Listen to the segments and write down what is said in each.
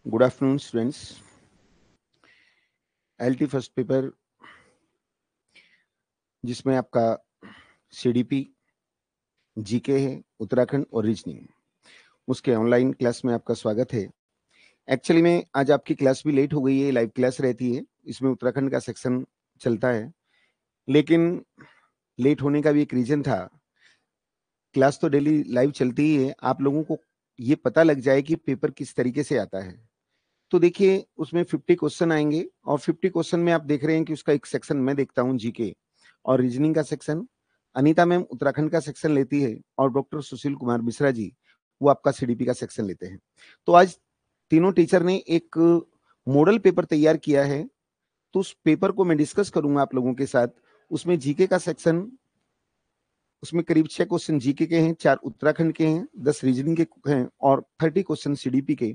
Good afternoon students. LT first paper जिसमें आपका CDP, GK है, उत्तराखंड और रीजनिंग, उसके ऑनलाइन क्लास में आपका स्वागत है। एक्चुअली में आज आपकी क्लास भी लेट हो गई है, लाइव क्लास रहती है, इसमें उत्तराखंड का सेक्शन चलता है, लेकिन लेट होने का भी एक रीजन था। क्लास तो डेली लाइव चलती ही है, आप लोगों को ये पता लग जाए कि पेपर किस तरीके से आता है। तो देखिए उसमें 50 क्वेश्चन आएंगे और 50 क्वेश्चन में आप देख रहे हैं कि उसका एक सेक्शन मैं देखता हूं जीके और रीजनिंग का सेक्शन, अनीता मैम उत्तराखंड का सेक्शन लेती है और डॉक्टर सुशील कुमार मिश्रा जी वो आपका सीडीपी का सेक्शन लेते हैं। तो आज तीनों टीचर ने एक मॉडल पेपर तैयार किया है, तो उस पेपर को मैं डिस्कस करूंगा आप लोगों के साथ। उसमें जीके का सेक्शन, उसमें करीब 6 क्वेश्चन जीके के हैं, 4 उत्तराखंड के हैं, 10 रीजनिंग के हैं और 30 क्वेश्चन सीडीपी के।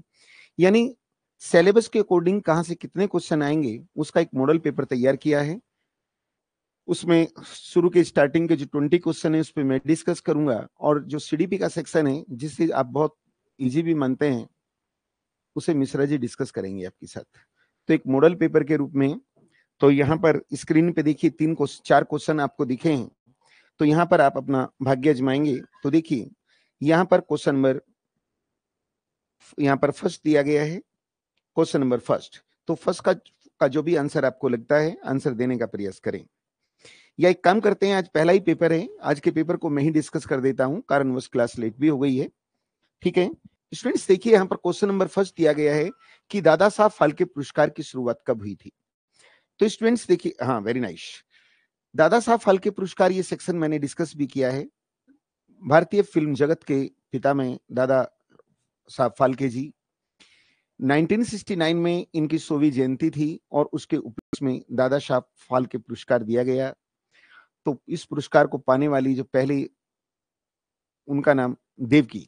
यानी सिलेबस के अकॉर्डिंग कहां से कितने क्वेश्चन आएंगे उसका एक मॉडल पेपर तैयार किया है। उसमें शुरू के स्टार्टिंग के जो 20 क्वेश्चन है उस पर मैं डिस्कस करूंगा और जो सीडीपी का सेक्शन है जिससे आप बहुत इजी भी मानते हैं उसे मिश्रा जी डिस्कस करेंगे आपके साथ। तो एक मॉडल पेपर के रूप में, तो यहाँ पर स्क्रीन पे देखिए 4 क्वेश्चन आपको दिखे हैं, तो यहाँ पर आप अपना भाग्य आजमाएंगे। तो देखिए यहाँ पर क्वेश्चन नंबर, यहाँ पर फर्स्ट दिया गया है, क्वेश्चन नंबर फर्स्ट। तो फर्स्ट का जो भी आंसर आपको लगता है आंसर देने का प्रयास करें, या एक काम करते हैं, आज पहला ही पेपर है, आज के पेपर को मैं ही डिस्कस कर देता हूं, कारण वश क्लास लेट भी हो गई है। ठीक है स्टूडेंट्स, देखिए यहाँ पर क्वेश्चन नंबर फर्स्ट दिया गया है कि दादा साहब फाल्के पुरस्कार की शुरुआत कब हुई थी। तो स्टूडेंट्स देखिए, हाँ वेरी नाइस, दादा साहब फाल्के पुरस्कार ये सेक्शन मैंने डिस्कस भी किया है। भारतीय फिल्म जगत के पिता में दादा साहब फाल्के जी, 1969 में इनकी 100वीं जयंती थी और उसके उपलक्ष्य में दादा साहब फाल्के पुरस्कार दिया गया। तो इस पुरस्कार को पाने वाली जो पहली, उनका नाम देवकी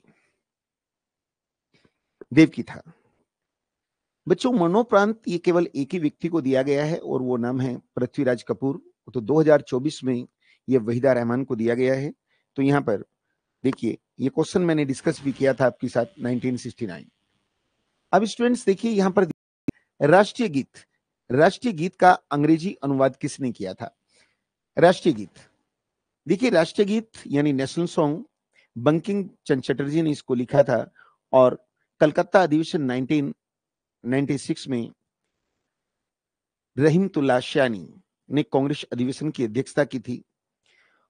था। बच्चों मरणोपरांत ये केवल एक ही व्यक्ति को दिया गया है और वो नाम है पृथ्वीराज कपूर। तो 2024 में ये वहीदा रहमान को दिया गया है। तो यहाँ पर देखिए ये क्वेश्चन मैंने डिस्कस भी किया था आपके साथ 1969। अब स्टूडेंट्स देखिए यहाँ पर राष्ट्रीय गीत, राष्ट्रीय गीत का अंग्रेजी अनुवाद किसने किया था। राष्ट्रीय गीत, देखिए राष्ट्रीय गीत यानी नेशनल सॉन्ग बंकिम चंद्र चटर्जी ने इसको लिखा था और कलकत्ता अधिवेशन 1996 में रहीमतुल्लाह शानी ने कांग्रेस अधिवेशन की अध्यक्षता की थी,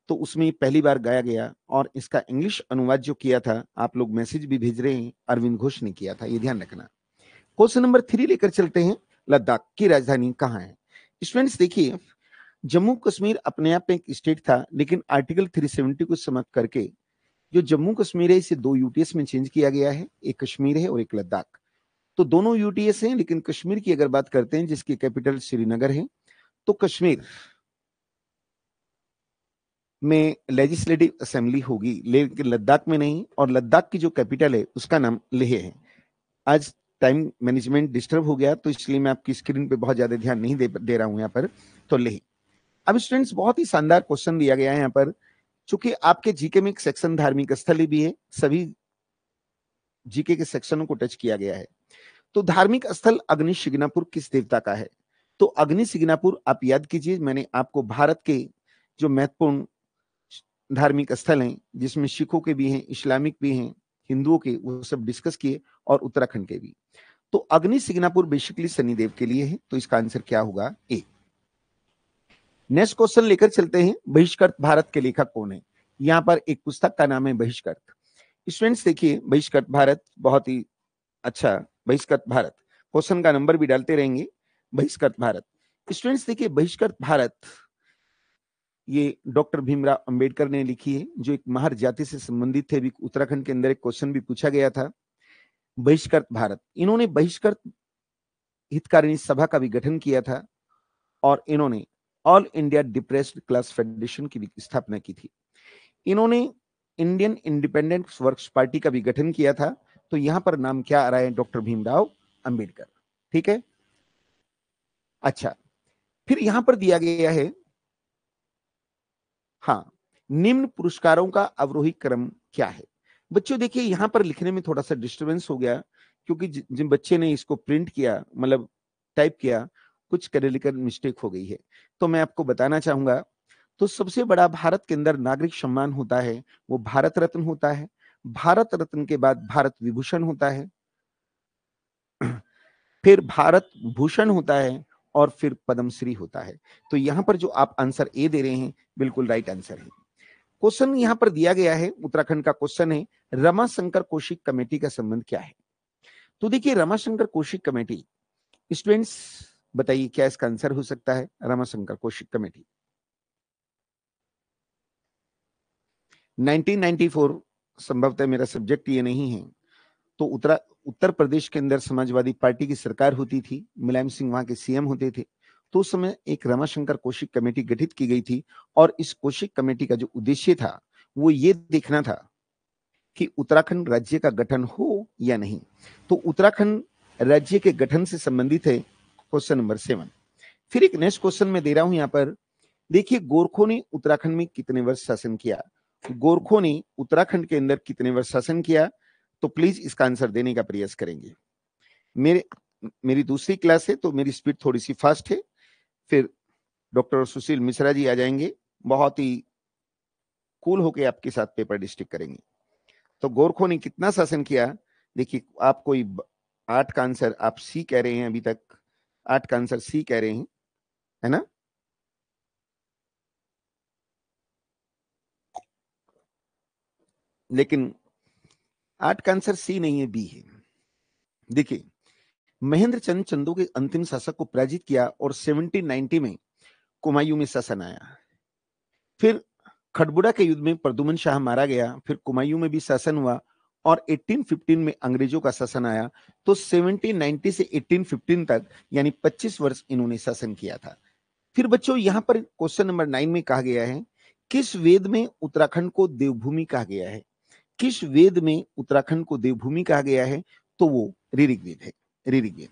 तो उसमें पहली बार गाया गया और इसका इंग्लिश अनुवाद जो किया था, आप लोग मैसेज भी भेज रहे हैं, अरविंद घोष ने किया था, ये ध्यान रखना। क्वेश्चन नंबर 3 लेकर चलते हैं, लद्दाख की राजधानी कहां है। स्टूडेंट्स देखिए जम्मू कश्मीर अपने आप में एक स्टेट था, लेकिन आर्टिकल 370 को समाप्त करके जो जम्मू कश्मीर है इसे 2 यूटीएस में चेंज किया गया है, एक कश्मीर है और एक लद्दाख। तो दोनों यूटीएस हैं, लेकिन कश्मीर की अगर बात करते हैं जिसकी कैपिटल श्रीनगर है, तो कश्मीर में लेजिस्लेटिव असेंबली होगी, लेकिन लद्दाख में नहीं, और लद्दाख की जो कैपिटल है उसका नाम लेह है। आज टाइम मैनेजमेंट डिस्टर्ब हो गया तो इसलिए मैं आपकी स्क्रीन पे बहुत ज्यादा ध्यान नहीं दे रहा हूं यहाँ पर। तो लेह। अब स्टूडेंट्स बहुत ही शानदार क्वेश्चन दिया गया है यहाँ पर, चूंकि आपके जीके में एक सेक्शन धार्मिक स्थल भी है, सभी जीके के सेक्शनों को टच किया गया है। तो धार्मिक स्थल अग्नि सिग्नापुर किस देवता का है। तो अग्नि सिग्नापुर आप याद कीजिए, मैंने आपको भारत के जो महत्वपूर्ण धार्मिक स्थल हैं जिसमें सिखों के भी हैं, इस्लामिक भी हैं, हिंदुओं के, वो सब डिस्कस किए, और उत्तराखंड के भी। तो अग्नि सिग्नापुर बेसिकली शनिदेव के लिए है, तो इसका आंसर क्या होगा, ए। नेक्स्ट क्वेश्चन लेकर चलते हैं, बहिष्कृत भारत के लेखक कौन है। यहां पर एक पुस्तक का नाम है बहिष्कृत। स्टूडेंट्स देखिए बहिष्कृत भारत बहुत ही अच्छा, बहिष्कृत भारत क्वेश्चन का नंबर भी डालते रहेंगे। बहिष्कृत भारत, स्टूडेंट्स देखिए बहिष्कृत भारत ये डॉक्टर भीमराव अंबेडकर ने लिखी है, जो एक महर जाति से संबंधित थे। भी उत्तराखंड के अंदर एक क्वेश्चन भी पूछा गया था, बहिष्कृत भारत। इन्होंने बहिष्कृत हितकारिणी सभा का भी गठन किया था और इन्होंने all India depressed class federation की भी स्थापना की थी। इन्होंने इंडियन इंडिपेंडेंट वर्क्स पार्टी का भी गठन किया था। तो यहां पर नाम क्या आ रहा है, डॉक्टर भीमराव अंबेडकर। ठीक है, अच्छा, फिर यहां पर दिया गया है, हाँ, निम्न पुरस्कारों का अवरोही क्रम क्या है। बच्चों देखिए यहां पर लिखने में थोड़ा सा डिस्टरबेंस हो गया, क्योंकि जिन बच्चे ने इसको प्रिंट किया, मतलब टाइप किया, कुछ क्लेरिकल मिस्टेक हो गई है। तो मैं आपको बताना चाहूंगा, तो सबसे बड़ा भारत के अंदर नागरिक सम्मान होता है वो भारत रत्न होता है। भारत रत्न के बाद भारत विभूषण होता है, फिर भारत भूषण होता है, और फिर पद्मश्री होता है। तो यहां पर जो आप आंसर ए दे रहे हैं, बिल्कुल राइट आंसर है। क्वेश्चन यहां पर दिया गया है, उत्तराखंड का क्वेश्चन है, रमाशंकर कौशिक कमेटी का संबंध क्या है? तो देखिए, रमाशंकर कौशिक कमेटी, स्टूडेंट्स बताइए क्या इसका आंसर हो सकता है? रमाशंकर कौशिक कमेटी 1994, संभवतः मेरा सब्जेक्ट ये नहीं है, तो उत्तर प्रदेश के अंदर समाजवादी पार्टी की सरकार होती थी, मुलायम सिंह वहां के सीएम होते थे। तो उस समय एक रमाशंकर कौशिक कमेटी गठित की गई थी, और इस कौशिक कमेटी का जो उद्देश्य था वो ये देखना था कि उत्तराखंड राज्य का गठन हो या नहीं। तो उत्तराखंड राज्य के गठन से संबंधित है क्वेश्चन नंबर 7। फिर एक नेक्स्ट क्वेश्चन मैं दे रहा हूं यहां पर, देखिए गोरखों ने उत्तराखंड में कितने वर्ष शासन किया? गोरखों ने उत्तराखंड के अंदर कितने वर्ष शासन किया? तो प्लीज इसका आंसर देने का प्रयास करेंगे। मेरी दूसरी क्लास है तो मेरी स्पीड थोड़ी सी फास्ट है। फिर डॉक्टर सुशील मिश्रा जी आ जाएंगे, बहुत ही कूल होके आपके साथ पेपर डिस्ट्रिक्ट करेंगे। तो गोरखों ने कितना शासन किया? देखिए, आप कोई 8 का आंसर आप सी कह रहे हैं, अभी तक 8 का आंसर सी कह रहे हैं, है ना? लेकिन 8 का आंसर सी नहीं है, बी है। देखिए, महेंद्र चंद चंदू के अंतिम शासक को पराजित किया और 1790 में कुमायूं में शासन आया। फिर खड़बुड़ा के युद्ध में प्रदुमन शाह मारा गया, फिर कुमायूं में भी शासन हुआ, और 1815 में अंग्रेजों का शासन आया। तो 1790 से 1815 तक, यानी 25 वर्ष इन्होंने शासन किया था। फिर बच्चों यहां पर क्वेश्चन नंबर 9 में कहा गया है, किस वेद में उत्तराखंड को देवभूमि कहा गया है? किस वेद में उत्तराखंड को देवभूमि कहा गया है? तो वो ऋग्वेद है, ऋग्वेद।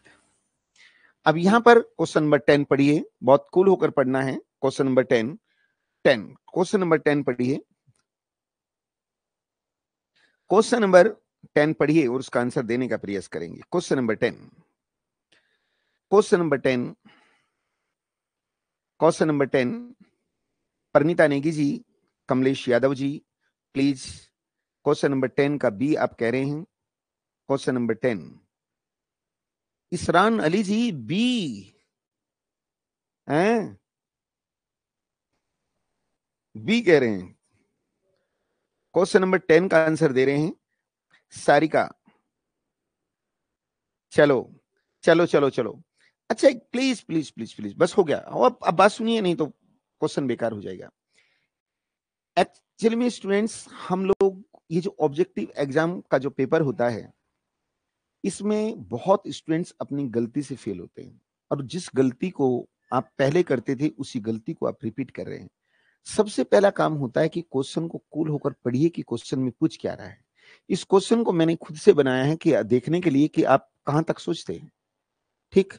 अब यहां पर क्वेश्चन नंबर 10 पढ़िए, बहुत कूल होकर पढ़ना है। क्वेश्चन नंबर 10, क्वेश्चन नंबर 10 पढ़िए, क्वेश्चन नंबर 10 पढ़िए और उसका आंसर देने का प्रयास करेंगे। Question number 10, question number 10, question number 10, Parineeta Negi ji, Kamlesh Yadav ji, please question number 10 का बी आप कह रहे हैं। Question number 10, Isran Ali ji, B हैं, बी कह रहे हैं। क्वेश्चन नंबर 10 का आंसर दे रहे हैं सारिका। चलो चलो चलो चलो, अच्छा प्लीज प्लीज प्लीज प्लीज, बस हो गया। अब बात सुनिए, नहीं तो क्वेश्चन बेकार हो जाएगा। एक्चुअली में स्टूडेंट्स, हम लोग ये जो ऑब्जेक्टिव एग्जाम का जो पेपर होता है, इसमें बहुत स्टूडेंट्स अपनी गलती से फेल होते हैं, और जिस गलती को आप पहले करते थे उसी गलती को आप रिपीट कर रहे हैं। सबसे पहला काम होता है कि क्वेश्चन को कूल होकर पढ़िए कि क्वेश्चन में पूछ क्या रहा है। इस क्वेश्चन को मैंने खुद से बनाया है कि देखने के लिए कि आप कहां तक सोचते हैं। ठीक,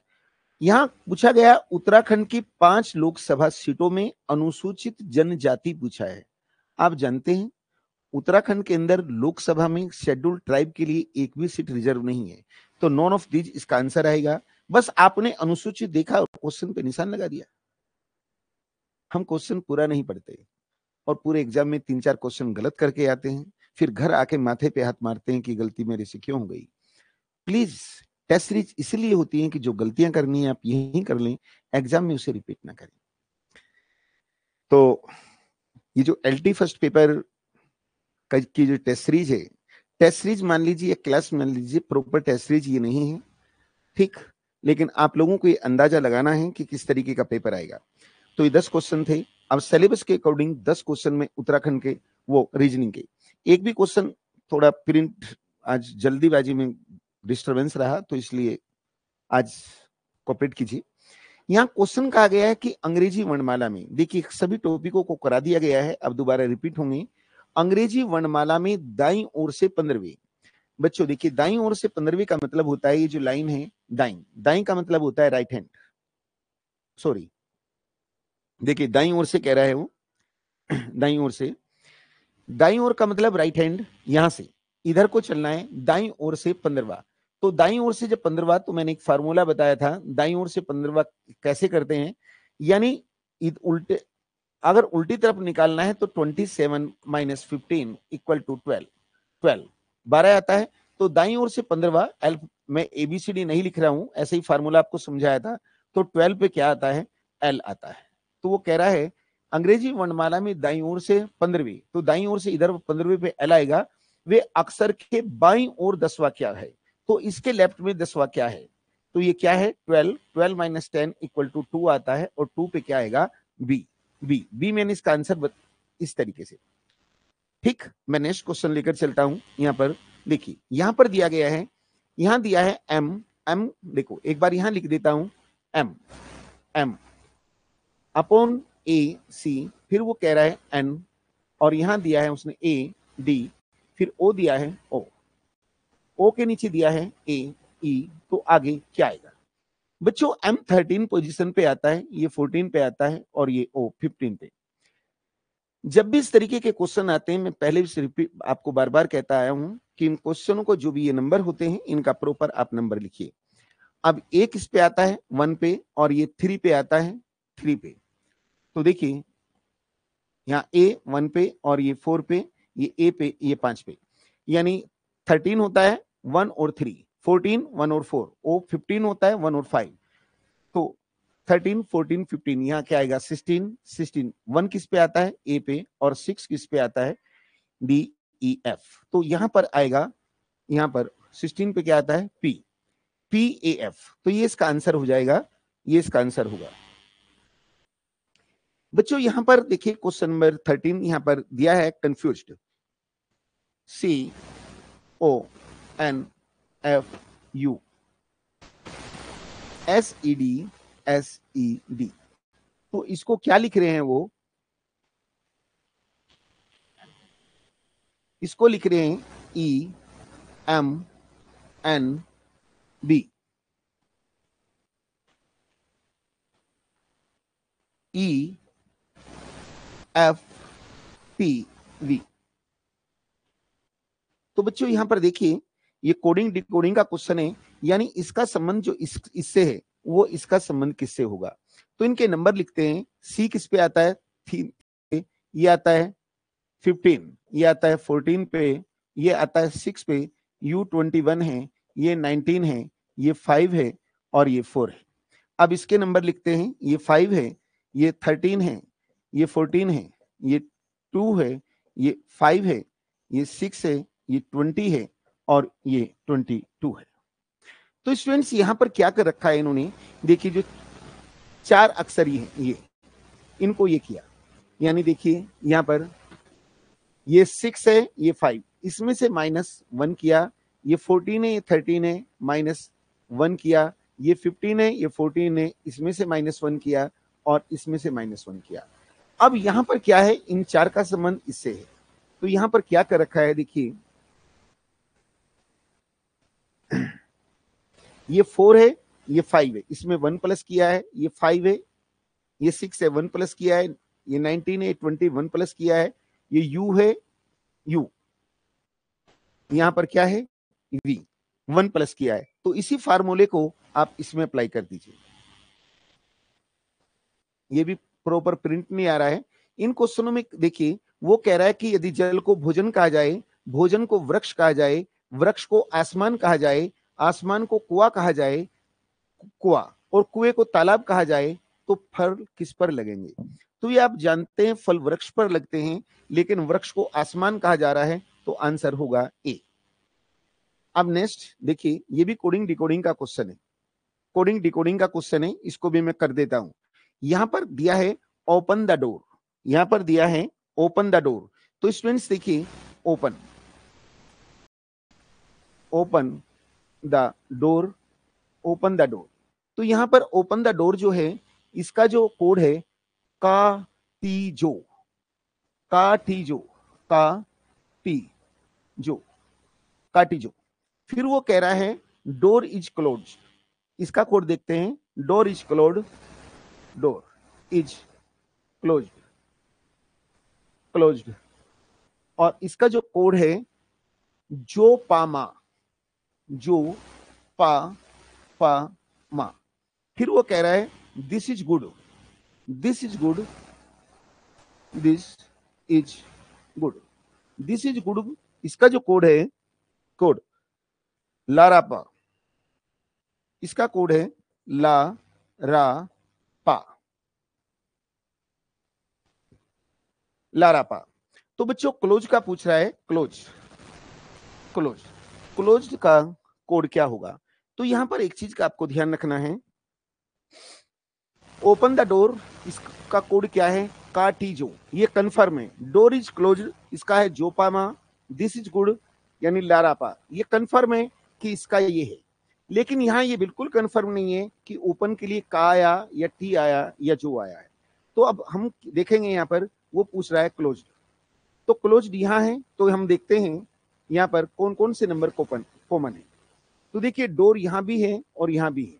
यहां पूछा गया उत्तराखंड की 5 लोकसभा सीटों में अनुसूचित जनजाति पूछा है। आप जानते हैं उत्तराखंड के अंदर लोकसभा में शेड्यूल्ड ट्राइब के लिए एक भी सीट रिजर्व नहीं है। तो नॉन ऑफ दीज इसका आंसर आएगा। बस आपने अनुसूचित देखा और क्वेश्चन पे निशान लगा दिया। हम क्वेश्चन पूरा नहीं पढ़ते, और पूरे एग्जाम में 3-4 क्वेश्चन गलत करके आते हैं, फिर घर आके माथे पे हाथ मारते हैं कि गलती मेरे से क्यों हो गई। प्लीज, टेस्ट सीरीज इसलिए होती है कि जो गलतियां करनी है आप यहीं कर लें, एग्जाम में उसे रिपीट ना करें। तो ये जो एलटी फर्स्ट पेपर की जो टेस्ट सीरीज है, टेस्ट सीरीज मान लीजिए या क्लास मान लीजिए, प्रॉपर टेस्ट सीरीज ये नहीं है। ठीक, लेकिन आप लोगों को ये अंदाजा लगाना है कि किस तरीके का पेपर आएगा। तो ये 10 क्वेश्चन थे। अब सिलेबस के अकॉर्डिंग 10 क्वेश्चन में उत्तराखंड के, वो रीजनिंग के, एक भी क्वेश्चन थोड़ा प्रिंट आज जल्दीबाजी में डिस्टरबेंस रहा, तो इसलिए आज कोऑपरेट कीजिए। यहाँ क्वेश्चन कहा गया है कि अंग्रेजी वर्णमाला में, देखिए सभी टॉपिकों को करा दिया गया है, अब दोबारा रिपीट होंगे। अंग्रेजी वर्णमाला में दाईं ओर से 15वीं। बच्चों देखिए, दाईं ओर से 15वीं का मतलब होता है, ये जो लाइन है दाईं, दाईं का मतलब होता है राइट हैंड, सॉरी, देखिए दाईं ओर से कह रहा है वो, दाईं ओर से, दाईं ओर का मतलब राइट हैंड, यहां से इधर को चलना है, दाईं ओर से 15वां। तो दाईं ओर से जब 15वां, तो मैंने एक फार्मूला बताया था, दाईं ओर से 15वां कैसे करते हैं, यानी उल्टे, अगर उल्टी तरफ निकालना है तो 27 माइनस 15 इक्वल टू 12, 12 आता है। तो दाईं ओर से 15वां, एल, मैं एबीसीडी नहीं लिख रहा हूं, ऐसे ही फार्मूला आपको समझाया था। तो 12 पे क्या आता है, एल आता है। तो वो कह रहा है अंग्रेजी वर्णमाला में दाईं ओर से 15वीं, तो दाईं ओर से इधर 15वीं पे एल आएगा, वे अक्षर के बाईं ओर 10वां क्या है, तो इसके लेफ्ट में 10वां क्या है, तो ये क्या है 12, 12 माइनस 10 इक्वल टू 2 आता है, और 2 पे क्या आएगा, बी, बी मैंने इसका आंसर इस तरीके से। ठीक, मैं नेक्स्ट क्वेश्चन लेकर चलता हूं। यहां पर देखिए, यहां पर दिया गया है, यहां दिया है एम, एम देखो एक बार यहां लिख देता हूं, एम, एम अपॉन ए सी, फिर वो कह रहा है एन, और यहां दिया है उसने ए डी, फिर ओ दिया है ओ, ओ के नीचे दिया है ए ई, तो आगे क्या आएगा बच्चों, एम 13 पोजीशन पे आता है, ये 14 पे आता है, और ये ओ 15 पे। जब भी इस तरीके के क्वेश्चन आते हैं, मैं पहले भी सिर्फ आपको बार बार कहता आया हूं कि इन क्वेश्चनों को जो भी ये नंबर होते हैं, इनका प्रॉपर आप नंबर लिखिए। अब ए किस पे आता है, 1 पे, और ये 3 पे आता है, 3 पे। तो देखिए यहाँ ए 1 पे, और ये 4 पे, ये ए पे, ये 5 पे, यानी 13 होता है 1 और 3, 14 1 और 4, ओ 15 होता है 1 और 5। तो 13 14 15, यहाँ क्या आएगा 16, 16 1 किस पे आता है, ए पे, और 6 किस पे आता है, डी ई एफ। तो यहां पर आएगा, यहां पर 16 पे क्या आता है, पी, पी ए एफ। तो ये इसका आंसर हो जाएगा, ये इसका आंसर होगा। बच्चों यहां पर देखिए क्वेश्चन नंबर 13 यहां पर दिया है confused, C O N F U S E D, तो इसको क्या लिख रहे हैं वो, इसको लिख रहे हैं E M N B, E F P V. तो बच्चों यहां पर देखिए, ये कोडिंग डिकोडिंग का क्वेश्चन है, यानी इसका संबंध जो इससे है, वो इसका संबंध किससे होगा। तो इनके नंबर लिखते हैं, सी किस पे आता है, ये आता है 15, ये आता है 14 पे, ये आता है 6 पे, यू 21 है, ये 19 है, ये 5 है, और ये 4 है। अब इसके नंबर लिखते हैं, ये 5 है, ये 13 है, ये 14 है, ये 2 है, ये 5 है, ये 6 है, ये 20 है, और ये 22 है। तो स्टूडेंट्स यहां पर क्या कर रखा है इन्होंने, देखिए जो 4 अक्षर ही है, ये इनको ये किया, यानी देखिए यहां पर ये 6 है, ये 5, इसमें से -1 किया, ये 14 है, ये 13 है, -1 किया, ये 15 है, ये 14 है, इसमें से -1 किया, और इसमें से -1 किया। अब यहां पर क्या है, इन 4 का संबंध इससे है। तो यहां पर क्या कर रखा है, देखिए ये 4 है, ये 5 है, इसमें 1 प्लस किया है, ये 5 है, ये 6 है, 1 प्लस किया है, ये 19 है, 21 प्लस किया है, ये यू है, यू यहां पर क्या है, वी 1 प्लस किया है। तो इसी फार्मूले को आप इसमें अप्लाई कर दीजिए। ये भी प्रॉपर प्रिंट नहीं आ रहा है। इन क्वेश्चनों में देखिए, वो कह रहा है कि यदि जल को भोजन कहा जाए, भोजन को वृक्ष कहा जाए, वृक्ष को आसमान कहा जाए, आसमान को कुआं कहा जाए, कुआं और कुएं को तालाब कहा जाए, तो फल किस पर लगेंगे। तो ये आप जानते हैं फल वृक्ष पर लगते हैं, लेकिन वृक्ष को आसमान कहा जा रहा है, तो आंसर होगा ए। अब नेक्स्ट देखिए, ये भी कोडिंग डिकोडिंग का क्वेश्चन है, कोडिंग डिकोडिंग का क्वेश्चन है, इसको भी मैं कर देता हूं। यहां पर दिया है ओपन द डोर, यहां पर दिया है ओपन द डोर। तो स्टूडेंट्स देखिए, open, open the door, open the door. तो यहां पर ओपन द डोर जो है, इसका जो कोड है का टी जो, का टी जो, का टी जो, का टी जो। फिर वो कह रहा है डोर इज क्लोज, इसका कोड देखते हैं, door is close, door is close, closed. और इसका जो कोड है जो पामा, जो पा पा मा। फिर वो कह रहा है this is good, this is good, this is good, this is good. इसका जो कोड है, कोड ला रा पा, इसका कोड है ला रा पा, ला रा पा। तो बच्चों क्लोज का पूछ रहा है, क्लोज, क्लोज, क्लोज का कोड क्या होगा? तो यहां पर एक चीज का आपको ध्यान रखना है, ओपन द डोर, इसका कोड क्या है? काटीजो, ये कंफर्म है। डोर इज क्लोज, इसका है जोपामा। दिस इज गुड यानी लारापा, ये कंफर्म है कि इसका ये है। लेकिन यहां ये बिल्कुल कंफर्म नहीं है कि ओपन के लिए का आया या टी आया या जो आया है। तो अब हम देखेंगे यहां पर वो पूछ रहा है क्लोज, तो क्लोज यहां है। तो हम देखते हैं यहां पर कौन कौन से नंबर कॉमन है। तो देखिए डोर यहां भी है और यहां भी है,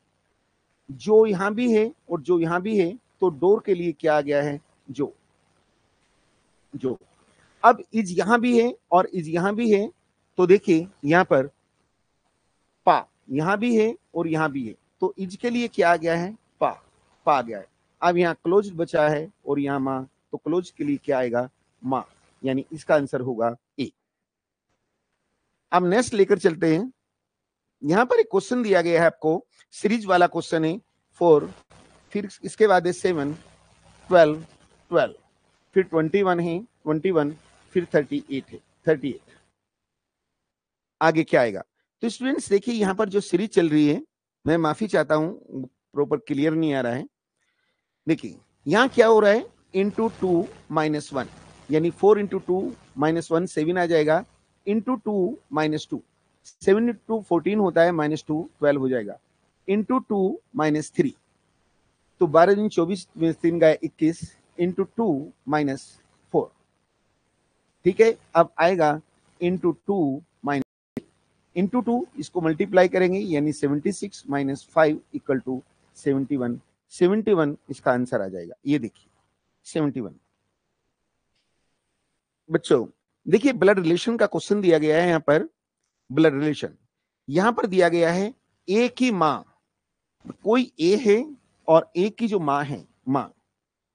जो यहां भी है और जो यहां भी है। तो डोर के लिए क्या आ गया है? जो, जो। अब इज यहां भी है और इज यहां भी है। तो देखिए यहां पर पा यहां भी है और यहां भी है। तो इज के लिए क्या आ गया है? पा, पा आ गया है। अब यहां क्लोज बचा है और यहां मां, तो क्लोज के लिए क्या आएगा? मां, यानी इसका आंसर होगा ए। अब नेक्स्ट लेकर चलते हैं। यहां पर एक क्वेश्चन दिया गया है आपको, सीरीज वाला क्वेश्चन है 4, फिर इसके बाद है 7, 12, 12, फिर 21 है 21, फिर 38 है 38। आगे क्या आएगा? तो स्टूडेंट्स देखिए यहां पर जो सीरीज चल रही है, मैं माफी चाहता हूं प्रॉपर क्लियर नहीं आ रहा है। देखिए यहां क्या हो रहा है? इंटू 2 माइनस 1, यानी 4 इंटू 2 माइनस 1 7 आ जाएगा, इंटू 2 माइनस 2, 7 इंटू 14 होता है, माइनस 2 12 हो जाएगा, इंटू 2 माइनस 3। तो 12 दिन 24 में 3 गए 21, इंटू 2 माइनस 4। ठीक है, अब आएगा इंटू 2 माइनस, इंटू 2 इसको मल्टीप्लाई करेंगे यानी 76 माइनस 5 इक्वल टू 71। 71 इसका आंसर आ जाएगा। ये देखिए 71। बच्चों देखिए ब्लड रिलेशन का क्वेश्चन दिया गया है। यहां पर ब्लड रिलेशन यहां पर दिया गया है, ए की मां, कोई ए है और ए की जो मां है, मां,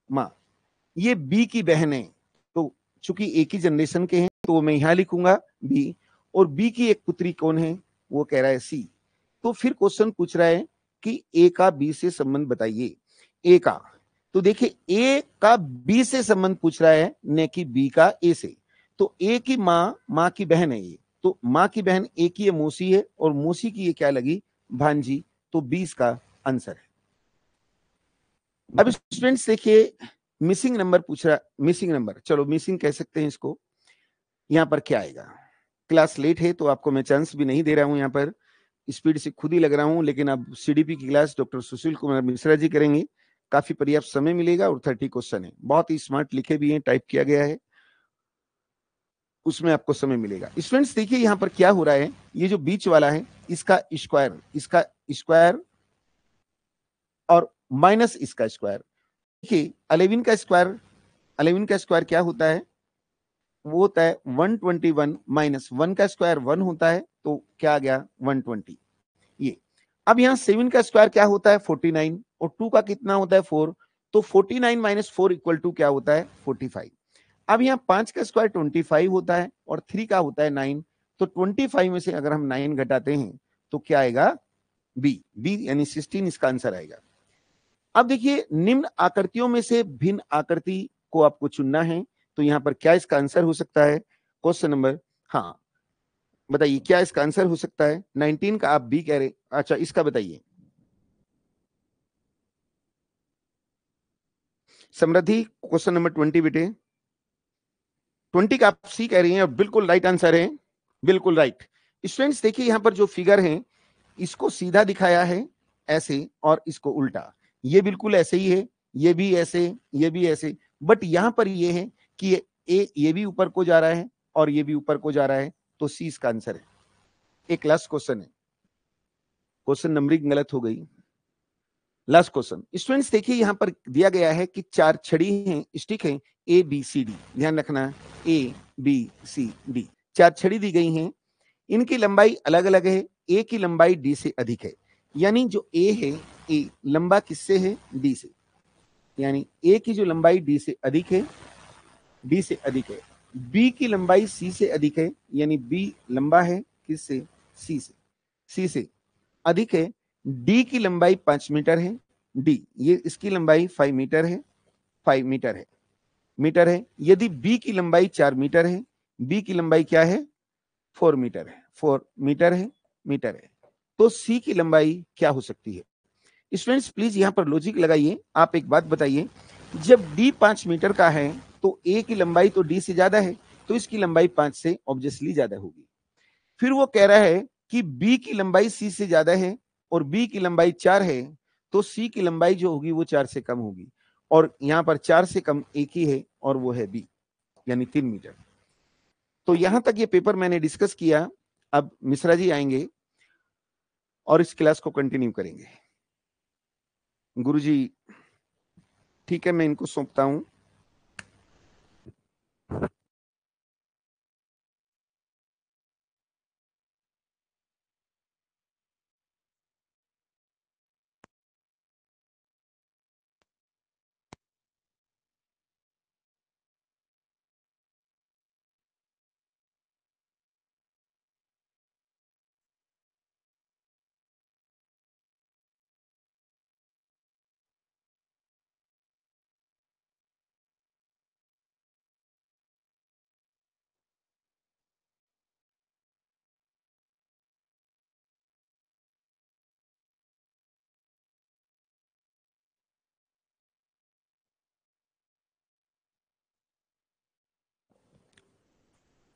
मां, ये बी की बहन है। तो चूंकि ए की जनरेशन के हैं तो मैं यहां लिखूंगा बी, और बी की एक पुत्री कौन है? वो कह रहा है सी। तो फिर क्वेश्चन पूछ रहा है कि ए का बी से संबंध बताइए। ए का, तो देखिए ए का बी से संबंध पूछ रहा है, न कि बी का ए से। तो ए की मां, मां की बहन है ये, तो मां की बहन ए की ये मौसी है और मौसी की ये क्या लगी? भांजी। तो 20 का आंसर है। अब स्टूडेंट्स देखिए मिसिंग नंबर पूछ रहा, मिसिंग नंबर, चलो मिसिंग कह सकते हैं इसको। यहां पर क्या आएगा? क्लास लेट है तो आपको मैं चांस भी नहीं दे रहा हूं, यहां पर स्पीड से खुद ही लग रहा हूं। लेकिन अब सीडीपी की क्लास डॉक्टर सुशील कुमार मिश्रा जी करेंगे, काफी पर्याप्त समय मिलेगा और 30 क्वेश्चन है, बहुत ही स्मार्ट लिखे भी हैं, टाइप किया गया है, उसमें आपको समय मिलेगा। स्टूडेंट्स देखिए यहां पर क्या हो रहा है, ये जो बीच वाला है इसका स्क्वायर, इसका स्क्वायर और माइनस इसका स्क्वायर। देखिए 11 का स्क्वायर, 11 का स्क्वायर क्या होता है? वो होता है 121 माइनस 1 का स्क्वायर 1 होता है, तो क्या आ गया? 120। ये अब यहाँ 7 का स्क्वायर क्या होता है? 49, और 2 का कितना होता है? 4। तो 49 माइनस 4 इक्वल टू क्या होता है? 45। अब यहाँ 5 का स्क्वायर 25 होता है और 3 का होता है 9। तो 25 में से अगर हम 9 घटाते हैं तो क्या आएगा? बी, बी यानी 16 इसका आंसर आएगा। अब देखिए निम्न आकृतियों में से भिन्न आकृति को आपको चुनना है। तो यहां पर क्या इसका आंसर हो सकता है? क्वेश्चन नंबर, हाँ बताइए क्या इसका आंसर हो सकता है? 19 का आप बी कह रहे, अच्छा इसका बताइए। समृद्धि क्वेश्चन नंबर 20 बेटे, 20 का आप सी कह रही हैं और बिल्कुल राइट आंसर है, बिल्कुल राइट। स्टूडेंट्स देखिए यहां पर जो फिगर है इसको सीधा दिखाया है ऐसे और इसको उल्टा, ये बिल्कुल ऐसे ही है, ये भी ऐसे, ये भी ऐसे, बट यहां पर ये है कि ये भी ऊपर को जा रहा है और ये भी ऊपर को जा रहा है। तो सी इसका आंसर है। एक लास्ट क्वेश्चन है, क्वेश्चन नंबरिंग गलत हो गई। लास्ट क्वेश्चन स्टूडेंट्स देखिए यहां पर दिया गया है कि 4 छड़ी हैं, स्टिक हैं, ए बी सी डी, ध्यान रखना, ए बी सी डी 4 छड़ी दी गई हैं, इनकी लंबाई अलग अलग है, ए की लंबाई डी से अधिक है, यानी जो ए है, ए लंबा किससे है? डी से, यानी ए की जो लंबाई डी से अधिक है, डी से अधिक है। बी की लंबाई सी से अधिक है, यानी बी लंबा है किससे? सी से, सी से अधिक है। डी की लंबाई 5 मीटर है, डी ये इसकी लंबाई 5 मीटर है, 5 मीटर है। यदि बी की लंबाई 4 मीटर है, बी की लंबाई क्या है? 4 मीटर है, 4 मीटर है। तो सी की लंबाई क्या हो सकती है? स्टूडेंट्स प्लीज यहां पर लॉजिक लगाइए। आप एक बात बताइए, जब डी 5 मीटर का है तो ए की लंबाई तो डी से ज्यादा है, तो इसकी लंबाई 5 से ऑब्वियसली ज्यादा होगी। फिर वो कह रहा है कि बी की लंबाई सी से ज्यादा है और बी की लंबाई 4 है, तो सी की लंबाई जो होगी वो 4 से कम होगी, और यहां पर 4 से कम एक ही है और वो है बी, यानी 3 मीटर। तो यहां तक ये पेपर मैंने डिस्कस किया। अब मिश्रा जी आएंगे और इस क्लास को कंटिन्यू करेंगे। गुरुजी ठीक है, मैं इनको सौंपता हूं।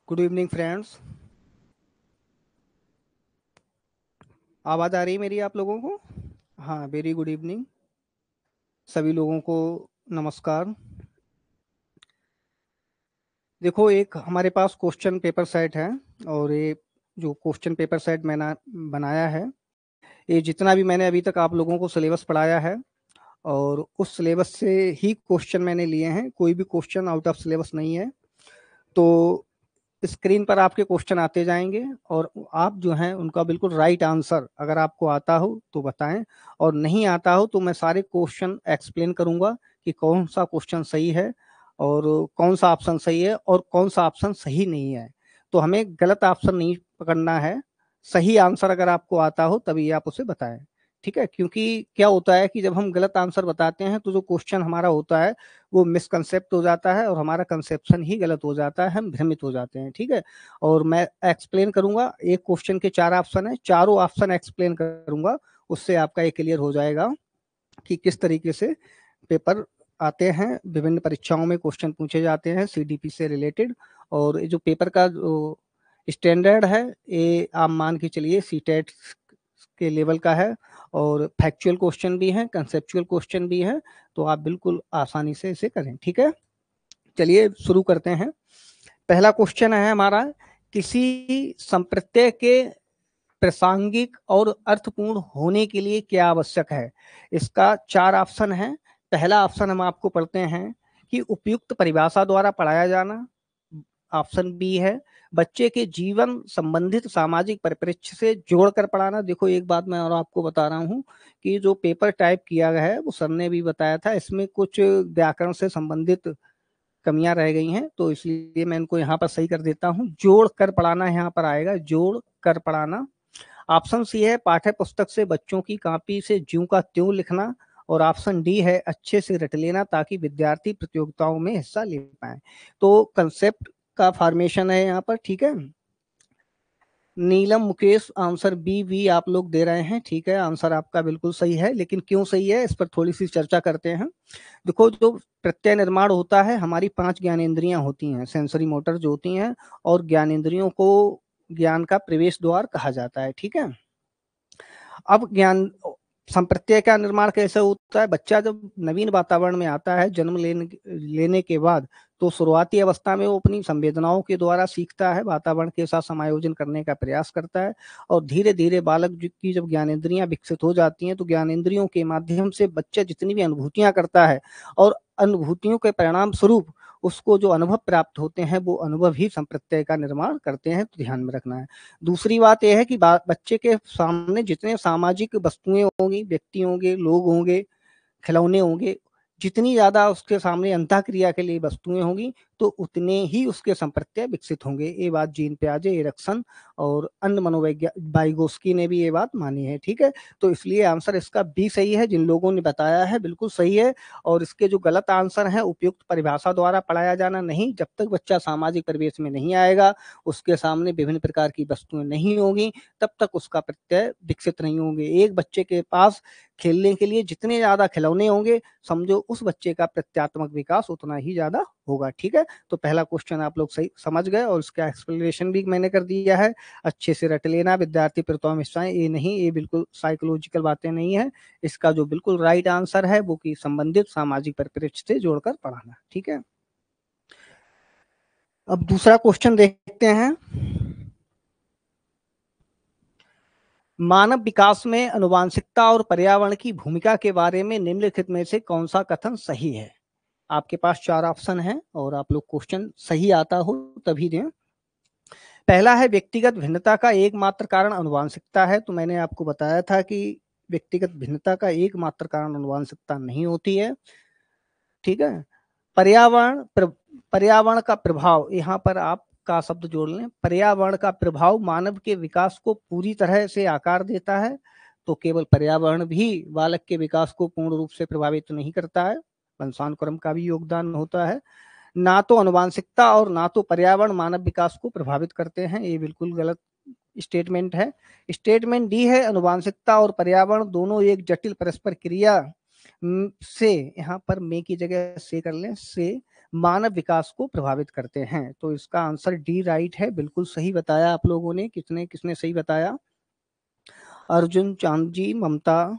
Good evening friends. आवाज़ आ रही है मेरी आप लोगों को? हाँ, वेरी गुड इवनिंग सभी लोगों को। नमस्कार। देखो, एक हमारे पास क्वेश्चन पेपर सेट है और ये जो क्वेश्चन पेपर सेट मैंने बनाया है, ये जितना भी मैंने अभी तक आप लोगों को सिलेबस पढ़ाया है और उस सिलेबस से ही क्वेश्चन मैंने लिए हैं, कोई भी क्वेश्चन आउट ऑफ सिलेबस नहीं है। तो स्क्रीन पर आपके क्वेश्चन आते जाएंगे और आप जो हैं उनका बिल्कुल राइट आंसर अगर आपको आता हो तो बताएं, और नहीं आता हो तो मैं सारे क्वेश्चन एक्सप्लेन करूंगा कि कौन सा क्वेश्चन सही है और कौन सा ऑप्शन सही है और कौन सा ऑप्शन सही नहीं है। तो हमें गलत ऑप्शन नहीं पकड़ना है, सही आंसर अगर आपको आता हो तभी आप उसे बताएं, ठीक है? क्योंकि क्या होता है कि जब हम गलत आंसर बताते हैं तो जो क्वेश्चन हमारा होता है वो मिसकंसेप्ट हो जाता है और हमारा कंसेप्शन ही गलत हो जाता है, हम भ्रमित हो जाते हैं, ठीक है? और मैं एक्सप्लेन करूंगा, एक क्वेश्चन के 4 ऑप्शन है, चारों ऑप्शन एक्सप्लेन करूंगा, उससे आपका ये क्लियर हो जाएगा कि किस तरीके से पेपर आते हैं। विभिन्न परीक्षाओं में क्वेश्चन पूछे जाते हैं सीडीपी से रिलेटेड, और ये जो पेपर का जो स्टैंडर्ड है ये आप मान के चलिए सीटेट के लेवल का है, और फैक्चुअल क्वेश्चन भी है, कंसेप्चुअल क्वेश्चन भी है, तो आप बिल्कुल आसानी से इसे करें, ठीक है? चलिए शुरू करते हैं। पहला क्वेश्चन है हमारा, किसी संप्रत्यय के प्रासंगिक और अर्थपूर्ण होने के लिए क्या आवश्यक है? इसका 4 ऑप्शन है। पहला ऑप्शन हम आपको पढ़ते हैं कि उपयुक्त परिभाषा द्वारा पढ़ाया जाना। ऑप्शन बी है बच्चे के जीवन संबंधित सामाजिक परिप्रेक्ष्य से जोड़कर पढ़ाना। देखो, एक बात मैं और आपको बता रहा हूँ कि जो पेपर टाइप किया गया है वो सर ने भी बताया था, इसमें कुछ व्याकरण से संबंधित कमियां रह गई हैं, तो इसलिए मैं इनको यहाँ पर सही कर देता हूँ। जोड़ कर पढ़ाना यहाँ पर आएगा, जोड़ कर पढ़ाना। ऑप्शन सी है पाठ्य पुस्तक से बच्चों की कॉपी से ज्यों का त्यों लिखना, और ऑप्शन डी है अच्छे से रट लेना ताकि विद्यार्थी प्रतियोगिताओं में हिस्सा ले पाए। तो कंसेप्ट का फॉर्मेशन है यहाँ पर, ठीक है? नीलम, मुकेश आंसर बी वी आप लोग दे रहे हैं, ठीक है? आंसर आपका बिल्कुल सही है, लेकिन क्यों सही है इस पर थोड़ी सी चर्चा करते हैं। देखो, जो प्रत्यय निर्माण होता है, हमारी 5 ज्ञानेंद्रियां होती हैं, सेंसरी मोटर जो होती हैं, और ज्ञानेंद्रियों को ज्ञान का प्रवेश द्वार कहा जाता है, ठीक है? अब ज्ञान संप्रत्यय का निर्माण कैसे होता है? बच्चा जब नवीन वातावरण में आता है जन्म लेने के बाद, तो शुरुआती अवस्था में वो अपनी संवेदनाओं के द्वारा सीखता है, वातावरण के साथ समायोजन करने का प्रयास करता है, और धीरे धीरे बालक की जब ज्ञानेंद्रियां विकसित हो जाती हैं तो ज्ञानेंद्रियों के माध्यम से बच्चा जितनी भी अनुभूतियां करता है, और अनुभूतियों के परिणाम स्वरूप उसको जो अनुभव प्राप्त होते हैं वो अनुभव ही संप्रत्यय का निर्माण करते हैं, तो ध्यान में रखना है। दूसरी बात यह है कि बच्चे के सामने जितने सामाजिक वस्तुएं होंगी, व्यक्ति होंगे, लोग होंगे, खिलौने होंगे, जितनी ज़्यादा उसके सामने अंतःक्रिया के लिए वस्तुएं होंगी तो उतने ही उसके संप्रत्यय विकसित होंगे। ये बात जीन पियाजे, एरिक्सन और अन्य वाइगोस्की ने भी ये बात मानी है। ठीक है, तो इसलिए आंसर इसका बी सही है, जिन लोगों ने बताया है बिल्कुल सही है। और इसके जो गलत आंसर है, उपयुक्त परिभाषा द्वारा पढ़ाया जाना नहीं, जब तक बच्चा सामाजिक परिवेश में नहीं आएगा, उसके सामने विभिन्न प्रकार की वस्तुएं नहीं होगी, तब तक उसका प्रत्यय विकसित नहीं होंगे। एक बच्चे के पास खेलने के लिए जितने ज्यादा खिलौने होंगे, समझो उस बच्चे का प्रत्यात्मक विकास उतना ही ज्यादा होगा। ठीक है, तो पहला क्वेश्चन आप लोग सही समझ गए और उसका एक्सप्लेनेशन भी मैंने कर दिया है, अच्छे से रट लेना। विद्यार्थी प्रथम हिस्सा ये नहीं, ये बिल्कुल साइकोलॉजिकल बातें नहीं है। इसका जो बिल्कुल राइट आंसर है वो कि संबंधित सामाजिक परिप्रेक्ष्य से जोड़कर पढ़ाना। ठीक है, अब दूसरा क्वेश्चन देखते हैं। मानव विकास में अनुवांशिकता और पर्यावरण की भूमिका के बारे में निम्नलिखित में से कौन सा कथन सही है? आपके पास 4 ऑप्शन हैं और आप लोग क्वेश्चन सही आता हो तभी दें। पहला है व्यक्तिगत भिन्नता का एकमात्र कारण अनुवांशिकता है। तो मैंने आपको बताया था कि व्यक्तिगत भिन्नता का एकमात्र कारण अनुवांशिकता नहीं होती है। ठीक है, पर्यावरण का प्रभाव, यहाँ पर आप का शब्द जोड़ लें, पर्यावरण का प्रभाव मानव के विकास को पूरी तरह से आकार देता है। तो केवल पर्यावरण भी बालक के विकास को पूर्ण रूप से प्रभावित नहीं करता है, वंशानुक्रम का भी योगदान होता है। ना तो अनुवांशिकता और ना तो पर्यावरण मानव विकास को प्रभावित करते हैं, ये बिल्कुल गलत स्टेटमेंट है। स्टेटमेंट डी है, अनुवांशिकता और पर्यावरण दोनों एक जटिल परस्पर क्रिया से, यहाँ पर में की जगह से कर लें, से मानव विकास को प्रभावित करते हैं। तो इसका आंसर डी राइट है, बिल्कुल सही बताया आप लोगों ने। किसने किसने सही बताया? अर्जुन चांद जी, ममता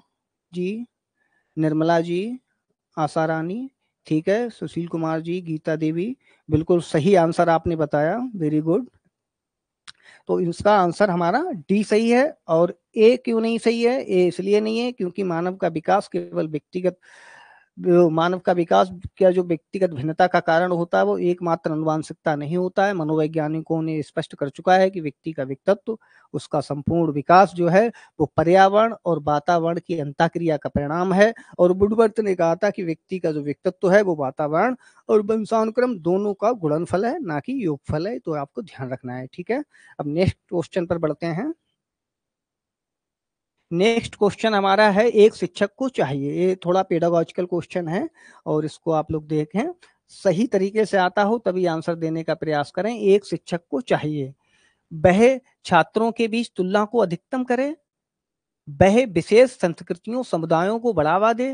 जी, निर्मला जी, आशा रानी, ठीक है, सुशील कुमार जी, गीता देवी, बिल्कुल सही आंसर आपने बताया, वेरी गुड। तो इसका आंसर हमारा डी सही है। और ए क्यों नहीं सही है? ए इसलिए नहीं है क्योंकि मानव का विकास केवल व्यक्तिगत मानव का विकास क्या जो व्यक्तिगत भिन्नता का कारण होता है वो एकमात्र अनुवांशिकता नहीं होता है। मनोवैज्ञानिकों ने स्पष्ट कर चुका है कि व्यक्ति का व्यक्तित्व, उसका संपूर्ण विकास जो है वो पर्यावरण और वातावरण की अंतःक्रिया का परिणाम है। और वुडवर्थ ने कहा था कि व्यक्ति का जो व्यक्तित्व है वो वातावरण और वंशानुक्रम दोनों का गुणनफल है, ना कि योगफल है। तो आपको ध्यान रखना है। ठीक है, अब नेक्स्ट क्वेश्चन पर बढ़ते हैं। नेक्स्ट क्वेश्चन हमारा है, एक शिक्षक को चाहिए, ये थोड़ा पेडागॉजिकल क्वेश्चन है और इसको आप लोग देखें, सही तरीके से आता हो तभी आंसर देने का प्रयास करें। एक शिक्षक को चाहिए वह छात्रों के बीच तुलना को अधिकतम करे, वह विशेष संस्कृतियों समुदायों को बढ़ावा दे,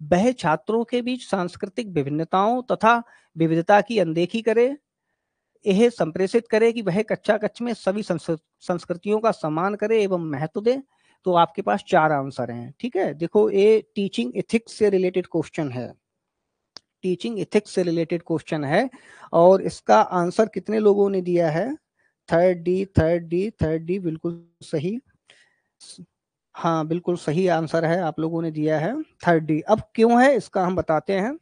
वह छात्रों के बीच सांस्कृतिक विभिन्नताओं तथा विविधता की अनदेखी करे, यह संप्रेषित करे कि वह कक्षा कक्ष में सभी संस्कृतियों का सम्मान करे एवं महत्व दे। तो आपके पास 4 आंसर हैं। ठीक है, देखो ये टीचिंग एथिक्स से रिलेटेड क्वेश्चन है, टीचिंग एथिक्स से रिलेटेड क्वेश्चन है। और इसका आंसर कितने लोगों ने दिया है? थर्ड डी बिल्कुल सही। हाँ बिल्कुल सही आंसर है, आप लोगों ने दिया है थर्ड डी। अब क्यों है इसका हम बताते हैं।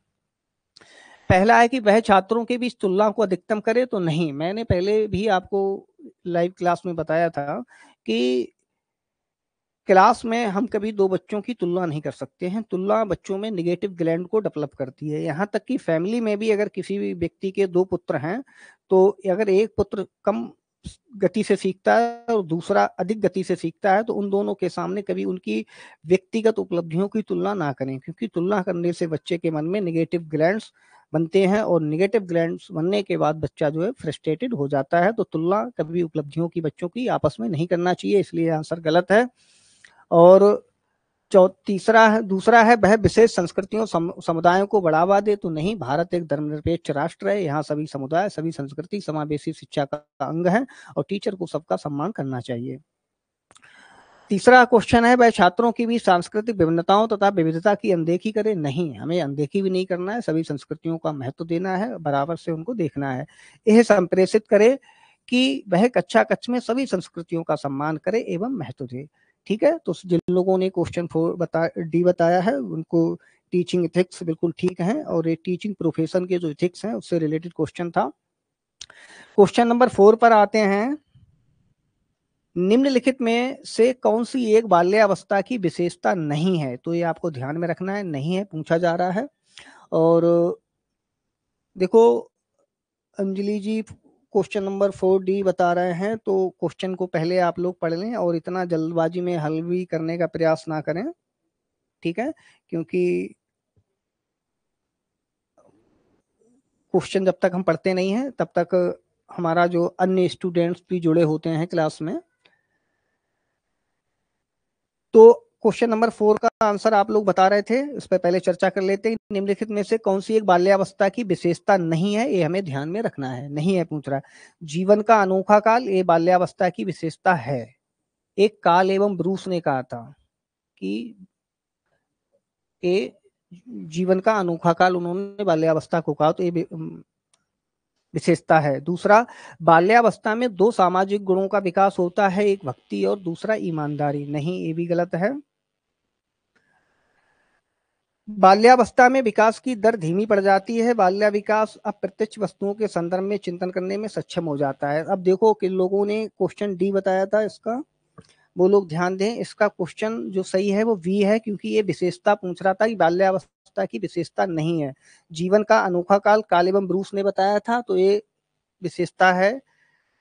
पहला है कि वह छात्रों के बीच तुलना को अधिकतम करे, तो नहीं, मैंने पहले भी आपको लाइव क्लास में बताया था कि क्लास में हम कभी 2 बच्चों की तुलना नहीं कर सकते हैं। तुलना बच्चों में निगेटिव ग्लैंड को डेवलप करती है। यहाँ तक कि फैमिली में भी अगर किसी भी व्यक्ति के 2 पुत्र हैं, तो अगर एक पुत्र कम गति से सीखता है और दूसरा अधिक गति से सीखता है, तो उन दोनों के सामने कभी उनकी व्यक्तिगत उपलब्धियों की तुलना ना करें, क्योंकि तुलना करने से बच्चे के मन में निगेटिव ग्लैंड्स बनते हैं और निगेटिव ग्लैंड्स बनने के बाद बच्चा जो है फ्रस्ट्रेटेड हो जाता है। तो तुलना कभी उपलब्धियों की बच्चों की आपस में नहीं करना चाहिए, इसलिए आंसर गलत है। और दूसरा है वह विशेष संस्कृतियों समुदायों को बढ़ावा दे, तो नहीं, भारत एक धर्मनिरपेक्ष राष्ट्र है, यहाँ सभी समुदाय सभी संस्कृति समावेशी शिक्षा का अंग है और टीचर को सबका सम्मान करना चाहिए। तीसरा क्वेश्चन है, वह छात्रों की भी सांस्कृतिक विभिन्नताओं तथा विविधता की अनदेखी करे, नहीं, हमें अनदेखी भी नहीं करना है, सभी संस्कृतियों का महत्व देना है, बराबर से उनको देखना है। यह संप्रेषित करे कि वह कक्षा कक्ष में सभी संस्कृतियों का सम्मान करे एवं महत्व दे। ठीक है, तो जिन लोगों ने क्वेश्चन 4 डी बताया है उनको टीचिंग इथिक्स बिल्कुल ठीक है, और ये टीचिंग प्रोफेशन के जो इथिक्स हैं उससे रिलेटेड क्वेश्चन था। क्वेश्चन नंबर 4 पर आते हैं। निम्नलिखित में से कौन सी एक बाल्यावस्था की विशेषता नहीं है? तो ये आपको ध्यान में रखना है, नहीं है पूछा जा रहा है। और देखो अंजलि जी क्वेश्चन नंबर 4D बता रहे हैं, तो क्वेश्चन को पहले आप लोग पढ़ लें और इतना जल्दबाजी में हल भी करने का प्रयास ना करें, ठीक है? क्योंकि क्वेश्चन जब तक हम पढ़ते नहीं हैं तब तक हमारा जो अन्य स्टूडेंट्स भी जुड़े होते हैं क्लास में। तो क्वेश्चन नंबर 4 का आंसर आप लोग बता रहे थे, इस पर पहले चर्चा कर लेते हैं। निम्नलिखित में से कौन सी एक बाल्यावस्था की विशेषता नहीं है? ये हमें ध्यान में रखना है, नहीं है पूछ रहा है। जीवन का अनोखा काल ये बाल्यावस्था की विशेषता है। एक काल एवं ब्रूस ने कहा था कि ये जीवन का अनोखा काल उन्होंने बाल्यावस्था को कहा, तो ये विशेषता है। दूसरा, बाल्यावस्था में दो सामाजिक गुणों का विकास होता है, एक भक्ति और दूसरा ईमानदारी। नहीं, ये भी गलत है। बाल्यावस्था में विकास की दर धीमी पड़ जाती है। बाल्या विकास अप्रत्यक्ष वस्तुओं के संदर्भ में चिंतन करने में सक्षम हो जाता है। अब देखो किन लोगों ने क्वेश्चन डी बताया था, इसका वो लोग ध्यान दें। इसका क्वेश्चन जो सही है वो बी है, क्योंकि ये विशेषता पूछ रहा था कि बाल्यावस्था की विशेषता नहीं है। जीवन का अनोखा काल काल एवं ब्रूस ने बताया था, तो ये विशेषता है।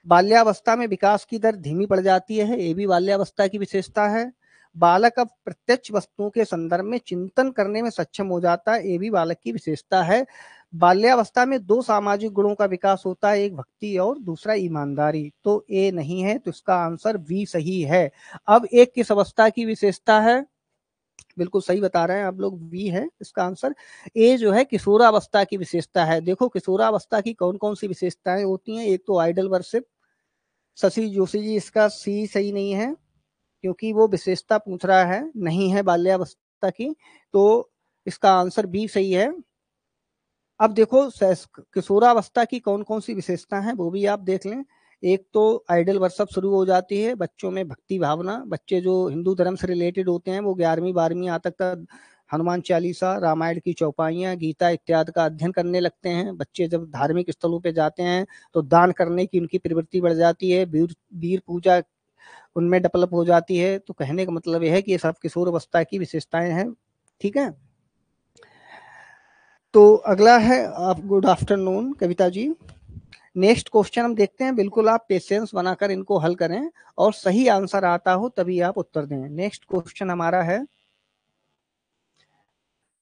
बाल्यावस्था में विकास की दर धीमी पड़ जाती है, ये भी बाल्यावस्था की विशेषता है। बालक अब प्रत्यक्ष वस्तुओं के संदर्भ में चिंतन करने में सक्षम हो जाता है, ये भी बालक की विशेषता है। बाल्यावस्था में दो सामाजिक गुणों का विकास होता है, एक भक्ति और दूसरा ईमानदारी। तो ए नहीं है, तो इसका आंसर बी सही है। अब एक किस अवस्था की विशेषता है? बिल्कुल सही बता रहे हैं आप लोग, बी है इसका आंसर। ए जो है किशोरावस्था की विशेषता है। देखो किशोरावस्था की कौन कौन सी विशेषताएं होती हैं? एक तो आइडल वर्शिप। शशि जोशी जी इसका सी सही नहीं है, क्योंकि वो विशेषता पूछ रहा है, नहीं है बाल्यावस्था की, तो इसका आंसर बी सही है। अब देखो किशोरावस्था की कौन कौन सी विशेषता है वो भी आप देख लें। एक तो आइडल वर्शिप शुरू हो जाती है, बच्चों में भक्ति भावना। बच्चे जो हिंदू धर्म से रिलेटेड होते हैं वो 11वीं 12वीं यहाँ तक हनुमान चालीसा, रामायण की चौपाइयाँ, गीता इत्यादि का अध्ययन करने लगते हैं। बच्चे जब धार्मिक स्थलों पे जाते हैं तो दान करने की उनकी प्रवृत्ति बढ़ जाती है, वीर पूजा उनमें डेवलप हो जाती है। तो कहने का मतलब यह है कि ये सब किशोर अवस्था की विशेषताएं हैं, ठीक है। तो अगला है, आप good afternoon Kavita ji. Next question हम देखते हैं, बिल्कुल आप पेशेंस बनाकर इनको हल करें और सही आंसर आता हो तभी आप उत्तर दें। नेक्स्ट क्वेश्चन हमारा है,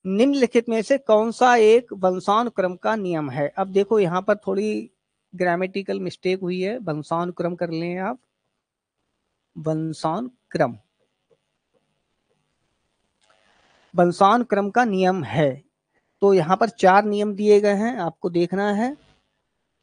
निम्नलिखित में से कौन सा एक वंशानुक्रम का नियम है? अब देखो यहाँ पर थोड़ी ग्रामेटिकल मिस्टेक हुई है, वंशानुक्रम कर लें आप, वंशानुक्रम, वंशानुक्रम का नियम है। तो यहाँ पर 4 नियम दिए गए हैं, आपको देखना है।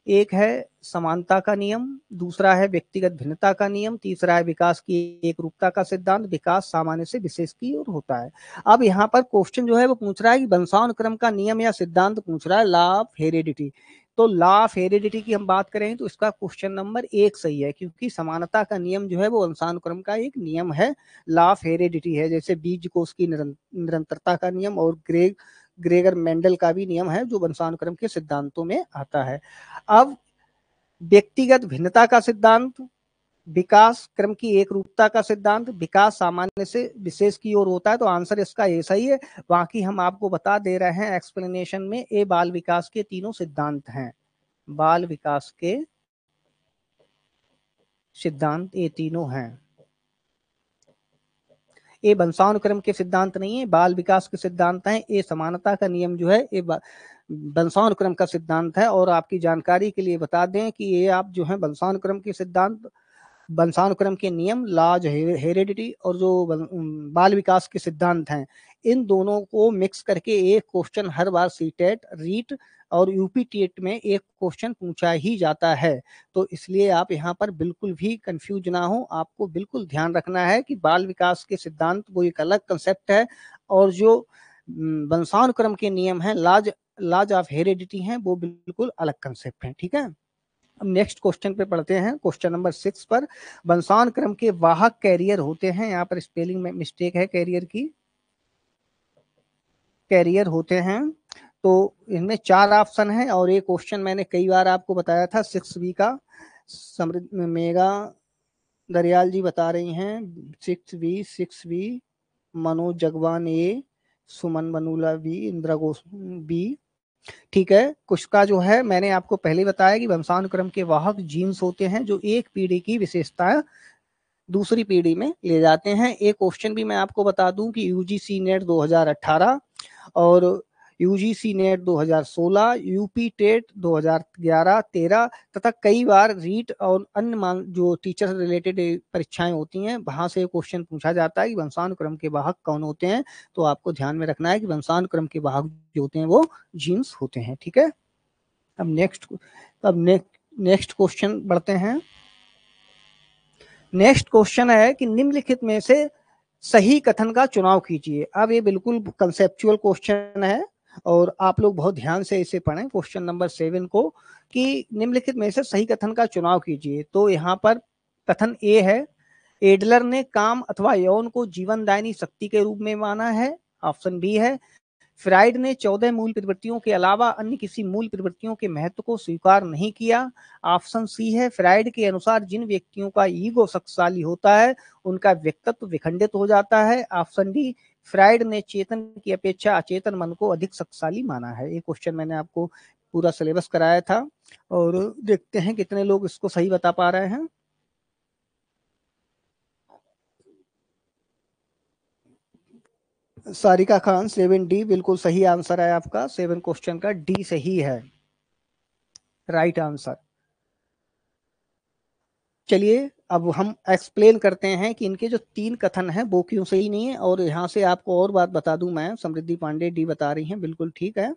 एक है समानता का नियम, दूसरा है व्यक्तिगत भिन्नता का नियम, तीसरा है विकास की एक रूपता का सिद्धांत, विकास सामान्य से विशेष की ओर होता है। अब यहाँ पर क्वेश्चन जो है वो पूछ रहा है कि वंशानुक्रम का नियम या सिद्धांत पूछ रहा है, लॉ ऑफ हेरिडिटी। तो लॉ ऑफ हेरिडिटी की हम बात करें तो इसका क्वेश्चन नंबर 1 सही है, क्योंकि समानता का नियम जो है वो वंशानुक्रम का एक नियम है, लॉ ऑफ हेरिडिटी है। जैसे बीज कोष की निरंतरता का नियम और ग्रेगर मेंडल का भी नियम है जो वंशानुक्रम के सिद्धांतों में आता है। अब व्यक्तिगत भिन्नता का सिद्धांत, विकास क्रम की एक रूपता का सिद्धांत, विकास सामान्य से विशेष की ओर होता है, तो आंसर इसका ये सही है। बाकी हम आपको बता दे रहे हैं एक्सप्लेनेशन में, ये बाल विकास के तीनों सिद्धांत हैं। बाल विकास के सिद्धांत ये तीनों हैं, ये वंशानुक्रम के सिद्धांत नहीं है, बाल विकास के सिद्धांत हैं। ये समानता का नियम जो है ये वंशानुक्रम का सिद्धांत है। और आपकी जानकारी के लिए बता दें कि ये आप जो है वंशानुक्रम के सिद्धांत, वंशानुक्रम के नियम, लॉज हेरिडिटी और जो बाल विकास के सिद्धांत हैं, इन दोनों को मिक्स करके एक क्वेश्चन हर बार सीटेट, रीट और यूपी टेट में एक क्वेश्चन पूछा ही जाता है। तो इसलिए आप यहाँ पर बिल्कुल भी कंफ्यूज ना हो, आपको बिल्कुल ध्यान रखना है कि बाल विकास के सिद्धांत वो एक अलग कंसेप्ट है, और जो वंशानुक्रम के नियम है, लॉज ऑफ हेरिडिटी हैं, वो बिल्कुल अलग कंसेप्ट है, ठीक है। अब नेक्स्ट क्वेश्चन पे पढ़ते हैं, क्वेश्चन नंबर 6 पर। वंशानुक्रम के वाहक कैरियर होते हैं, यहाँ पर स्पेलिंग में मिस्टेक है कैरियर की, कैरियर होते हैं। तो इनमें 4 ऑप्शन हैं और ये क्वेश्चन मैंने कई बार आपको बताया था 6B का। मेगा दरियाल जी बता रही हैं 6B, मनोज जगवान ए, सुमन बनुला बी, इंदिरा घोष बी। ठीक है, कुछ का जो है मैंने आपको पहले बताया कि वंशानुक्रम के वाहक जीन्स होते हैं जो एक पीढ़ी की विशेषताएं दूसरी पीढ़ी में ले जाते हैं। एक क्वेश्चन भी मैं आपको बता दूं कि यूजीसी नेट 2018 और यूजीसी नेट 2016, यूपी टेट 2011-13 तथा कई बार रीट और अन्य जो टीचर रिलेटेड परीक्षाएं होती हैं वहां से क्वेश्चन पूछा जाता है कि वंशानुक्रम के वाहक कौन होते हैं। तो आपको ध्यान में रखना है कि वंशानुक्रम के वाहक जो होते हैं वो जीन्स होते हैं। ठीक है, अब नेक्स्ट क्वेश्चन बढ़ते हैं। नेक्स्ट क्वेश्चन है कि निम्नलिखित में से सही कथन का चुनाव कीजिए। अब ये बिल्कुल कंसेप्चुअल क्वेश्चन है और आप लोग बहुत ध्यान से इसे पढ़ें क्वेश्चन नंबर 7 को, कि निम्नलिखित में से सही कथन का चुनाव कीजिए। तो यहाँ पर कथन ए है, एडलर ने काम अथवा यौन को जीवनदायिनी शक्ति के रूप में माना है। ऑप्शन बी है, फ्राइड ने 14 मूल प्रवृत्तियों के अलावा अन्य किसी मूल प्रवृत्तियों के महत्व को स्वीकार नहीं किया। ऑप्शन सी है, फ्राइड के अनुसार जिन व्यक्तियों का ईगो शक्तिशाली होता है उनका व्यक्तित्व विखंडित हो जाता है। ऑप्शन डी, फ्राइड ने चेतन की अपेक्षा अचेतन मन को अधिक शक्तिशाली माना है। ये क्वेश्चन मैंने आपको पूरा सिलेबस कराया था और देखते हैं कितने लोग इसको सही बता पा रहे हैं। सारिका खान 7D बिल्कुल सही आंसर है आपका। 7 क्वेश्चन का डी सही है, राइट आंसर। चलिए अब हम एक्सप्लेन करते हैं कि इनके जो 3 कथन हैं वो क्यों सही नहीं है। और यहाँ से आपको और बात बता दूं मैं, समृद्धि पांडे डी बता रही हैं, बिल्कुल ठीक है।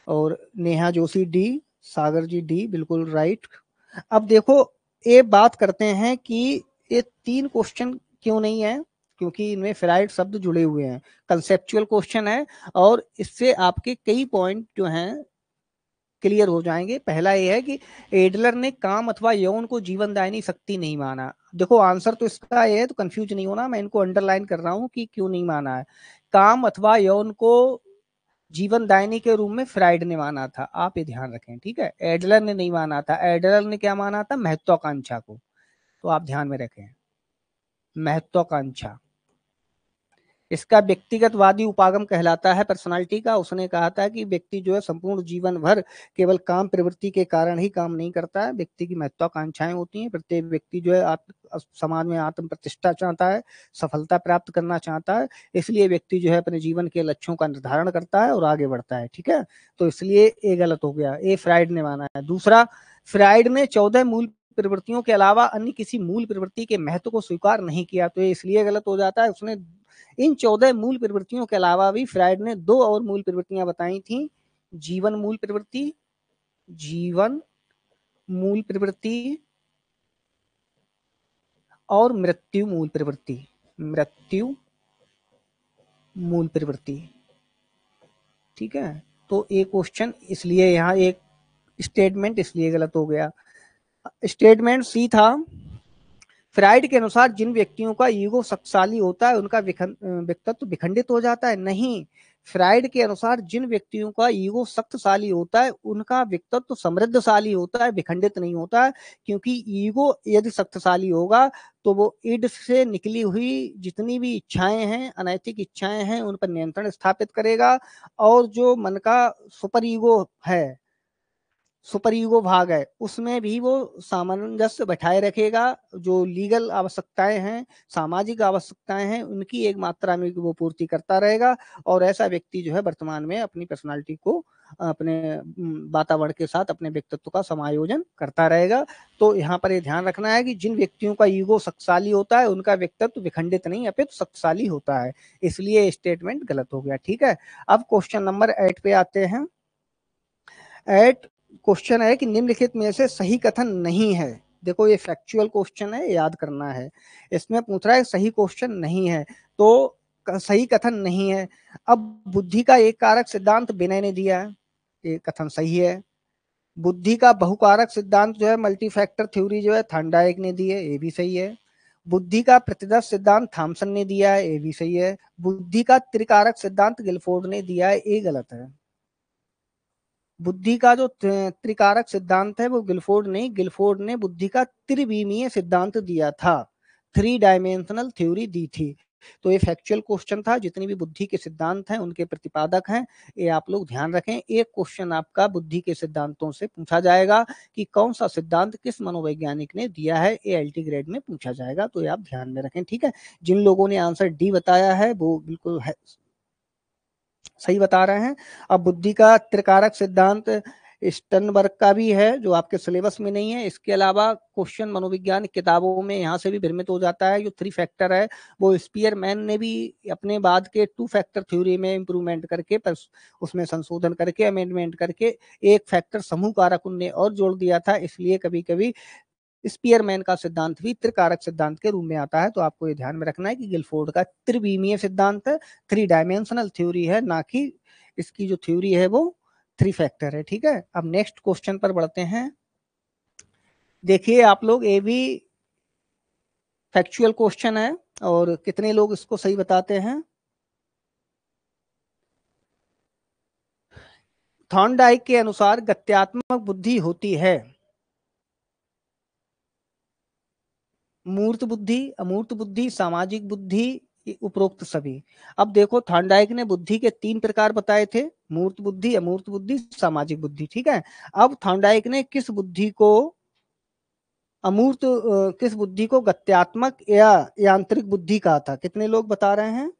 और नेहा जोशी डी, सागर जी डी, बिल्कुल राइट। अब देखो ये बात करते हैं कि ये 3 क्वेश्चन क्यों नहीं है, क्योंकि इनमें फ्राइड शब्द जुड़े हुए हैं। कंसेप्चुअल क्वेश्चन है और इससे आपके कई पॉइंट जो हैं क्लियर हो जाएंगे। पहला ये है कि एडलर ने काम अथवा यौन को जीवनदायिनी शक्ति नहीं माना। देखो आंसर तो इसका ये है, तो कंफ्यूज नहीं होना, मैं इनको अंडरलाइन कर रहा हूं कि क्यों नहीं माना है। काम अथवा यौन को जीवनदायिनी के रूप में फ्राइड ने माना था, आप ये ध्यान रखें। ठीक है, एडलर ने नहीं माना था। एडलर ने क्या माना था? महत्वाकांक्षा को। तो आप ध्यान में रखें, महत्वाकांक्षा इसका व्यक्तिगतवादी उपागम कहलाता है पर्सनालिटी का। उसने कहा था कि व्यक्ति जो है संपूर्ण जीवन भर केवल काम प्रवृत्ति के कारण ही काम नहीं करता है, व्यक्ति की महत्वाकांक्षाएं होती हैं। प्रत्येक व्यक्ति जो है समाज में आत्म प्रतिष्ठा चाहता है, सफलता प्राप्त करना चाहता है, इसलिए व्यक्ति जो है अपने जीवन के लक्ष्यों का निर्धारण करता है और आगे बढ़ता है। ठीक है, तो इसलिए ये गलत हो गया, ये फ्राइड ने माना है। दूसरा, फ्राइड ने 14 मूल प्रवृत्तियों के अलावा अन्य किसी मूल प्रवृत्ति के महत्व को स्वीकार नहीं किया, तो ये इसलिए गलत हो जाता है। उसने इन 14 मूल प्रवृत्तियों के अलावा भी फ्राइड ने 2 और मूल प्रवृत्तियां बताई थी, जीवन मूल प्रवृत्ति, जीवन मूल प्रवृत्ति और मृत्यु मूल प्रवृत्ति, मृत्यु मूल प्रवृत्ति। ठीक है, तो एक क्वेश्चन इसलिए यहाँ एक स्टेटमेंट इसलिए गलत हो गया। स्टेटमेंट सी था, फ्राइड के अनुसार जिन व्यक्तियों का ईगो शक्तिशाली होता है उनका व्यक्तित्व विखंडित हो जाता है। नहीं, फ्राइड के अनुसार जिन व्यक्तियों का ईगो शक्तिशाली होता है उनका व्यक्तित्व समृद्धशाली होता है, विखंडित नहीं होता है। क्योंकि ईगो यदि शक्तिशाली होगा तो वो ईड से निकली हुई जितनी भी इच्छाएं हैं, अनैतिक इच्छाएं हैं, उन पर नियंत्रण स्थापित करेगा। और जो मन का सुपर ईगो है, सुपर ईगो भाग है, उसमें भी वो सामंजस्य बैठाए रखेगा। जो लीगल आवश्यकताएं हैं, सामाजिक आवश्यकताएं हैं, उनकी एक मात्रा में वो पूर्ति करता रहेगा। और ऐसा व्यक्ति जो है वर्तमान में अपनी पर्सनालिटी को अपने वातावरण के साथ अपने व्यक्तित्व का समायोजन करता रहेगा। तो यहाँ पर ये ध्यान रखना है कि जिन व्यक्तियों का ईगो शक्तिशाली होता है उनका व्यक्तित्व विखंडित नहीं अपितु शक्तिशाली होता है, इसलिए स्टेटमेंट गलत हो गया। ठीक है, अब क्वेश्चन नंबर 8 पे आते हैं। 8 क्वेश्चन है कि निम्नलिखित में से सही कथन नहीं है। देखो ये फैक्चुअल क्वेश्चन है, याद करना है। इसमें पूछ रहा है सही क्वेश्चन नहीं है, तो सही कथन नहीं है। अब बुद्धि का एक कारक सिद्धांत विनय ने दिया है, ये कथन सही है। बुद्धि का बहुकारक सिद्धांत जो है, मल्टी फैक्टर थ्योरी जो है, थॉर्नडाइक ने दी है, ये भी सही है। बुद्धि का प्रतिदर्श सिद्धांत थॉमसन ने दिया है, ये भी सही है। बुद्धि का त्रिकारक सिद्धांत गिलफोर्ड ने दिया है, ये गलत है। बुद्धि का जो त्रिकारक सिद्धांत है वो गिलफोर्ड ने बुद्धि का त्रिविमीय सिद्धांत दिया था, 3 डायमेंशनल थ्योरी दी थी। तो ये फैक्चुअल क्वेश्चन था, जितनी भी बुद्धि के सिद्धांत हैं उनके प्रतिपादक हैं, ये आप लोग ध्यान रखें। एक क्वेश्चन आपका बुद्धि के सिद्धांतों से पूछा जाएगा कि कौन सा सिद्धांत किस मनोवैज्ञानिक ने दिया है, ये एलटी ग्रेड में पूछा जाएगा, तो ये आप ध्यान में रखें, ठीक है। जिन लोगों ने आंसर डी बताया है वो बिल्कुल है, सही बता रहे हैं। अब बुद्धि का त्रिकारक सिद्धांत स्टर्नबर्ग का भी है, जो आपके सिलेबस में नहीं है। इसके अलावा क्वेश्चन मनोविज्ञान किताबों में यहाँ से भी भ्रमित हो जाता है। जो 3 फैक्टर है वो स्पीयरमैन ने भी अपने बाद के 2 फैक्टर थ्योरी में इंप्रूवमेंट करके, पर उसमें संशोधन करके, अमेंडमेंट करके एक फैक्टर समूह कारक उनने और जोड़ दिया था। इसलिए कभी कभी स्पीयरमैन का सिद्धांत भी त्रिकारक सिद्धांत के रूप में आता है। तो आपको ये ध्यान में रखना है कि गिलफोर्ड का त्रिविमीय सिद्धांत है, 3 डायमेंशनल थ्योरी है, ना कि इसकी जो थ्योरी है वो 3 फैक्टर है, ठीक है। अब नेक्स्ट क्वेश्चन पर बढ़ते हैं। देखिए आप लोग, ये भी फैक्चुअल क्वेश्चन है और कितने लोग इसको सही बताते हैं। थॉर्नडाइक के अनुसार गत्यात्मक बुद्धि होती है मूर्त बुद्धि, अमूर्त बुद्धि, सामाजिक बुद्धि, उपरोक्त सभी। अब देखो, थॉर्नडाइक ने बुद्धि के 3 प्रकार बताए थे, मूर्त बुद्धि, अमूर्त बुद्धि, सामाजिक बुद्धि, ठीक है। अब थॉर्नडाइक ने किस बुद्धि को किस बुद्धि को गत्यात्मक या यांत्रिक बुद्धि कहा था? कितने लोग बता रहे हैं?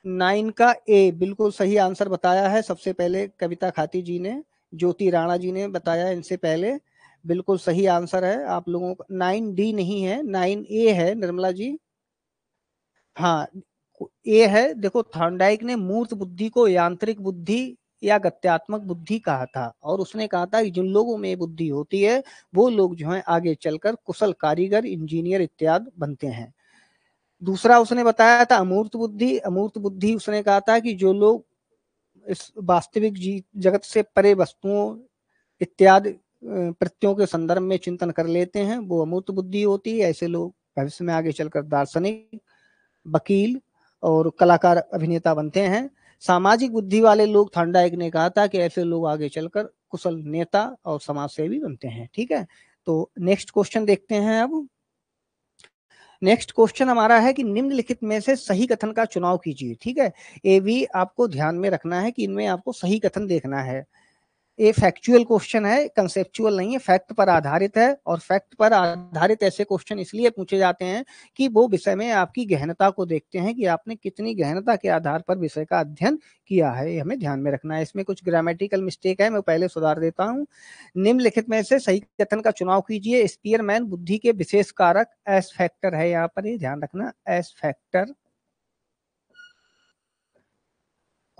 9 का ए बिल्कुल सही आंसर बताया है। सबसे पहले कविता खाती जी ने, ज्योति राणा जी ने बताया इनसे पहले, बिल्कुल सही आंसर है आप लोगों का। 9 डी नहीं है, 9 ए है निर्मला जी। हाँ, ए है। देखो, थॉर्नडाइक ने मूर्त बुद्धि को यांत्रिक बुद्धि या गत्यात्मक बुद्धि कहा था, और उसने कहा था कि जिन लोगों में बुद्धि होती है वो लोग जो है आगे चलकर कुशल कारीगर, इंजीनियर इत्यादि बनते हैं। दूसरा उसने बताया था अमूर्त बुद्धि। अमूर्त बुद्धि उसने कहा था कि जो लोग इस वास्तविक जगत से परे वस्तुओं इत्यादि प्रत्ययों के संदर्भ में चिंतन कर लेते हैं, वो अमूर्त बुद्धि होती है। ऐसे लोग भविष्य में आगे चलकर दार्शनिक, वकील और कलाकार, अभिनेता बनते हैं। सामाजिक बुद्धि वाले लोग, थॉर्नडाइक ने कहा था कि ऐसे लोग आगे चलकर कुशल नेता और समाज सेवी बनते हैं, ठीक है। तो नेक्स्ट क्वेश्चन देखते हैं। अब नेक्स्ट क्वेश्चन हमारा है कि निम्नलिखित में से सही कथन का चुनाव कीजिए, ठीक है। ये भी आपको ध्यान में रखना है कि इनमें आपको सही कथन देखना है। ये फैक्चुअल क्वेश्चन है, कंसेप्चुअल नहीं है, फैक्ट पर आधारित है। और फैक्ट पर आधारित ऐसे क्वेश्चन इसलिए पूछे जाते हैं कि वो विषय में आपकी गहनता को देखते हैं कि आपने कितनी गहनता के आधार पर विषय का अध्ययन किया है। ये हमें ध्यान में रखना है। इसमें कुछ ग्रामेटिकल मिस्टेक है, मैं पहले सुधार देता हूँ। निम्नलिखित में से सही कथन का चुनाव कीजिए। स्पीयरमैन बुद्धि के विशेष कारक एस फैक्टर है, यहाँ पर ये ध्यान रखना, एस फैक्टर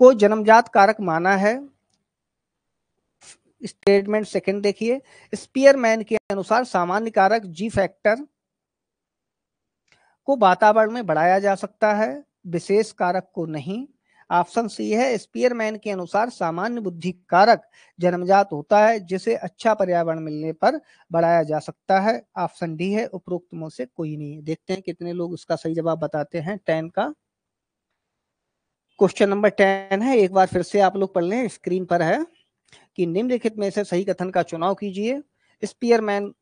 को जन्मजात कारक माना है। स्टेटमेंट सेकंड देखिए, स्पीयरमैन के अनुसार सामान्य कारक जी फैक्टर को वातावरण में बढ़ाया जा सकता है, विशेष कारक को नहीं। ऑप्शन सी है, स्पीयरमैन के अनुसार सामान्य बुद्धि कारक जन्मजात होता है, जिसे अच्छा पर्यावरण मिलने पर बढ़ाया जा सकता है। ऑप्शन डी है, उपरोक्त में से कोई नहीं। देखते हैं कितने लोग इसका सही जवाब बताते हैं। 10 का क्वेश्चन नंबर 10 है, एक बार फिर से आप लोग पढ़ लें, स्क्रीन पर है कि निम्नलिखित में से सही कथन का चुनाव कीजिए। स्पीयरमैन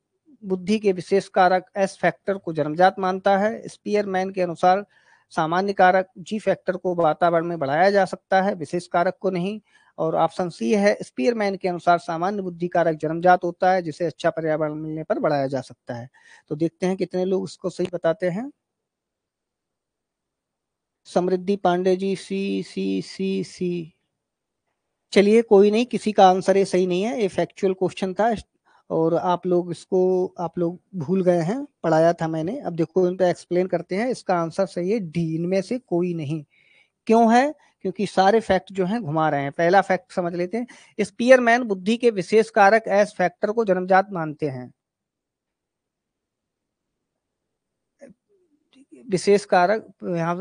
बुद्धि के विशेष कारक एस फैक्टर को जन्मजात मानता है। स्पीयरमैन के अनुसार सामान्य कारक जी फैक्टर को वातावरण में बढ़ाया जा सकता है, विशेष कारक को नहीं। और ऑप्शन सी है, स्पीयरमैन के अनुसार सामान्य बुद्धि कारक जन्मजात होता है, जिसे अच्छा पर्यावरण मिलने पर बढ़ाया जा सकता है। तो देखते हैं कितने लोग इसको सही बताते हैं। समृद्धि पांडे जी, सी सी सी सी। चलिए कोई नहीं, किसी का आंसर ये सही नहीं है, ये फैक्चुअल क्वेश्चन था और आप लोग भूल गए हैं, पढ़ाया था मैंने। अब देखो इन पे एक्सप्लेन करते हैं। इसका आंसर सही है डी, इनमें से कोई नहीं। क्यों है? क्योंकि सारे फैक्ट जो हैं घुमा रहे हैं। पहला फैक्ट समझ लेते हैं, स्पीयरमैन बुद्धि के विशेष कारक एस फैक्टर को जन्मजात मानते हैं। विशेष कारक, यहाँ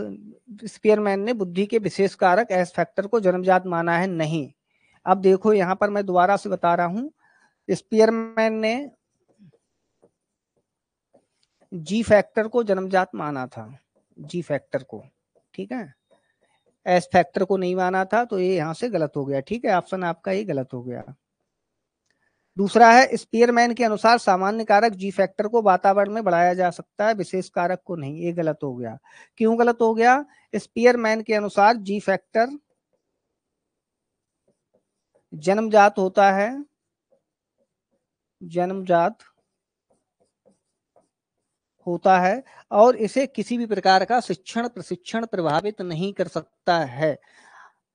स्पीयरमैन ने बुद्धि के विशेष कारक एस फैक्टर को जन्मजात माना है, नहीं। अब देखो यहाँ पर मैं दोबारा से बता रहा हूँ, स्पीयरमैन ने जी फैक्टर को जन्मजात माना था, जी फैक्टर को, ठीक है, एस फैक्टर को नहीं माना था, तो ये यहां से गलत हो गया, ठीक है, ऑप्शन आपका ये गलत हो गया। दूसरा है स्पीयरमैन के अनुसार सामान्य कारक जी फैक्टर को वातावरण में बढ़ाया जा सकता है, विशेष कारक को नहीं, ये गलत हो गया। क्यों गलत हो गया? स्पीयरमैन के अनुसार जी फैक्टर जन्मजात होता है, जन्मजात होता है और इसे किसी भी प्रकार का शिक्षण प्रशिक्षण प्रभावित नहीं कर सकता है,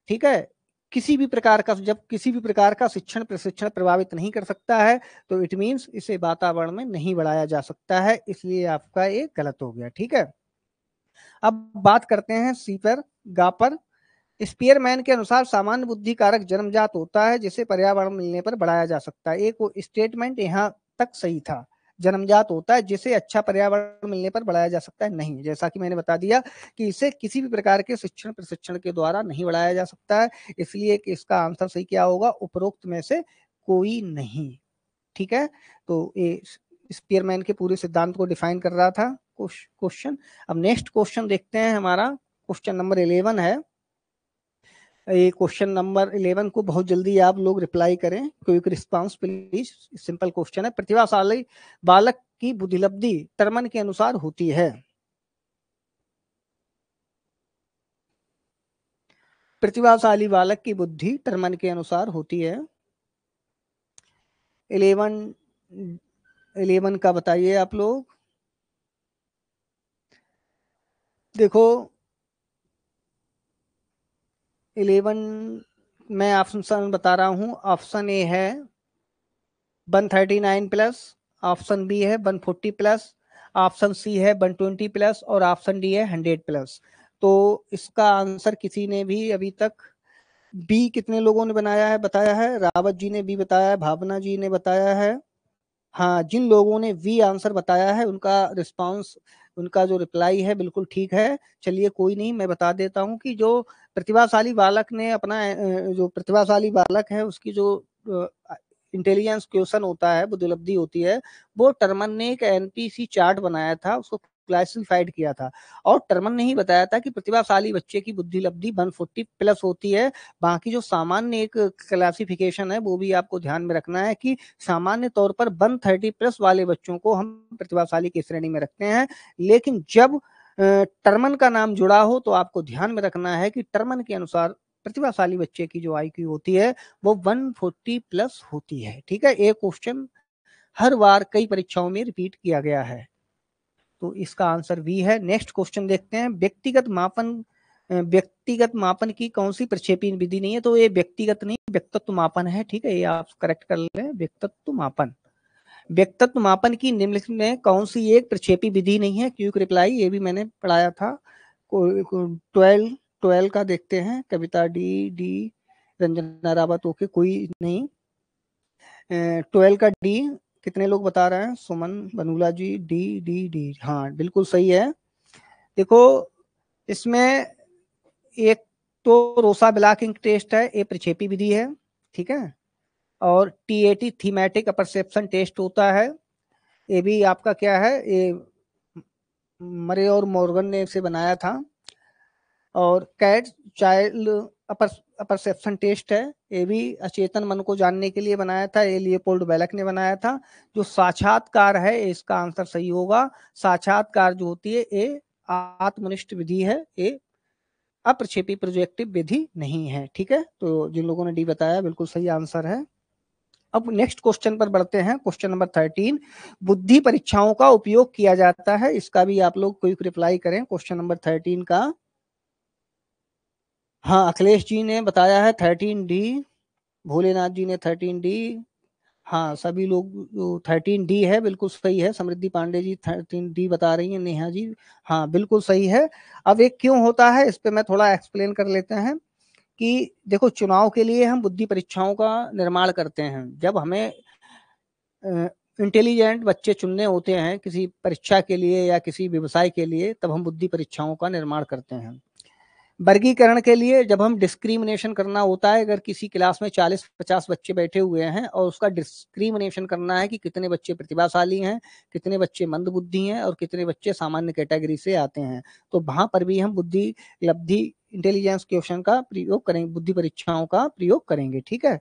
ठीक है, किसी भी प्रकार का, जब किसी भी प्रकार का शिक्षण प्रशिक्षण प्रभावित नहीं कर सकता है तो इट मीन्स इसे वातावरण में नहीं बढ़ाया जा सकता है, इसलिए आपका ये गलत हो गया, ठीक है। अब बात करते हैं सी पर, गा पर। स्पीयरमैन के अनुसार सामान्य बुद्धि कारक जन्मजात होता है जिसे पर्यावरण मिलने पर बढ़ाया जा सकता है। एक स्टेटमेंट यहाँ तक सही था, जन्मजात होता है जिसे अच्छा पर्यावरण मिलने पर बढ़ाया जा सकता है, नहीं, जैसा कि मैंने बता दिया कि इसे किसी भी प्रकार के शिक्षण प्रशिक्षण के द्वारा नहीं बढ़ाया जा सकता है, इसलिए कि इसका आंसर सही क्या होगा, उपरोक्त में से कोई नहीं, ठीक है। तो ये स्पीयरमैन के पूरे सिद्धांत को डिफाइन कर रहा था क्वेश्चन। अब नेक्स्ट क्वेश्चन देखते हैं, हमारा क्वेश्चन नंबर 11 है। ये क्वेश्चन नंबर 11 को बहुत जल्दी आप लोग रिप्लाई करें, quick response please. Simple question है, प्रतिभाशाली बालक की बुद्धिलब्धि टर्मन के अनुसार होती है। प्रतिभाशाली बालक की बुद्धि टर्मन के अनुसार होती है। 11 का बताइए आप लोग। देखो 11 मैं ऑप्शन बता रहा हूं, ऑप्शन ए है 139 प्लस, ऑप्शन बी है 140 प्लस, ऑप्शन सी है 120 प्लस और ऑप्शन डी है 100 प्लस। तो इसका आंसर किसी ने भी अभी तक बी, कितने लोगों ने बनाया है, बताया है? रावत जी ने बी बताया है, भावना जी ने बताया है। हाँ, जिन लोगों ने वी आंसर बताया है उनका रिस्पांस, उनका जो रिप्लाई है बिल्कुल ठीक है। चलिए कोई नहीं, मैं बता देता हूँ कि जो प्रतिभाशाली बालक ने अपना जो प्रतिभाशाली बालक है उसकी जो इंटेलिजेंस क्वेश्चन होता है, बुद्धिलब्धि होती है, वो टर्मन ने एक एनपीसी चार्ट बनाया था, उसको क्लासिफाइड किया था और टर्मन ने ही बताया था कि प्रतिभाशाली बच्चे की बुद्धिलब्धि 140 प्लस होती है। बाकी जो सामान्य एक क्लासिफिकेशन है वो भी आपको ध्यान में रखना है कि सामान्य तौर पर 130 प्लस वाले बच्चों को हम प्रतिभाशाली की श्रेणी में रखते हैं, लेकिन जब टर्मन का नाम जुड़ा हो तो आपको ध्यान में रखना है कि टर्मन के अनुसार प्रतिभाशाली बच्चे की जो आईक्यू होती है वो 140 प्लस होती है, ठीक है। एक क्वेश्चन हर बार कई परीक्षाओं में रिपीट किया गया है, तो इसका आंसर बी है। नेक्स्ट क्वेश्चन देखते हैं, व्यक्तिगत मापन की कौन सी प्रक्षेपी विधि नहीं है? तो ये व्यक्तिगत नहीं, व्यक्तित्व मापन है, ठीक है, ये आप करेक्ट कर लें, व्यक्तित्व मापन। व्यक्तित्व मापन की निम्नलिखित में कौन सी एक प्रक्षेपी विधि नहीं है? क्विक रिप्लाई, ये भी मैंने पढ़ाया था। 12 का देखते हैं, कविता डी, रंजना रावत, ओके, कोई नहीं। 12 का डी, कितने लोग बता रहे हैं? सुमन बनुला जी, डी डी डी, हाँ बिल्कुल सही है। देखो इसमें एक तो रोसा ब्लॉकिंग टेस्ट है, ये प्रक्षेपी विधि है, ठीक है, और टीएटी थीमेटिक परसेप्शन टेस्ट होता है, ये भी आपका क्या है, ये मरे और मॉर्गन ने इसे बनाया था। और कैट चाइल्ड परसेप्शन टेस्ट है, ये भी अचेतन मन को जानने के लिए बनाया था, ये लियोपोल्ड बेलक ने बनाया था। जो साक्षात्कार है इसका आंसर सही होगा, साक्षात्कार जो होती है ये आत्मनिष्ठ विधि है, ये अप्रक्षेपी प्रोजेक्टिव विधि नहीं है, ठीक है। तो जिन लोगों ने डी बताया बिल्कुल सही आंसर है। अब नेक्स्ट क्वेश्चन पर बढ़ते हैं, क्वेश्चन नंबर 13, बुद्धि परीक्षाओं का उपयोग किया जाता है, इसका भी आप लोग क्विक रिप्लाई करें क्वेश्चन नंबर 13 का। हाँ, अखिलेश जी ने बताया है 13 डी, भोलेनाथ जी ने 13 डी, हाँ सभी लोग 13 डी है, बिल्कुल सही है। समृद्धि पांडे जी 13 डी बता रही हैं, नेहा जी, हाँ बिल्कुल सही है। अब एक क्यों होता है इस पे मैं थोड़ा एक्सप्लेन कर लेते हैं कि देखो चुनाव के लिए हम बुद्धि परीक्षाओं का निर्माण करते हैं, जब हमें इंटेलिजेंट बच्चे चुनने होते हैं किसी परीक्षा के लिए या किसी व्यवसाय के लिए, तब हम बुद्धि परीक्षाओं का निर्माण करते हैं। वर्गीकरण के लिए जब हम डिस्क्रिमिनेशन करना होता है, अगर किसी क्लास में 40-50 बच्चे बैठे हुए हैं और उसका डिस्क्रिमिनेशन करना है कि कितने बच्चे प्रतिभाशाली हैं, कितने बच्चे मंदबुद्धि हैं और कितने बच्चे सामान्य कैटेगरी से आते हैं, तो वहां पर भी हम बुद्धि लब्धि इंटेलिजेंस क्वेश्चन का प्रयोग करेंगे, बुद्धि परीक्षाओं का प्रयोग करेंगे। ठीक है।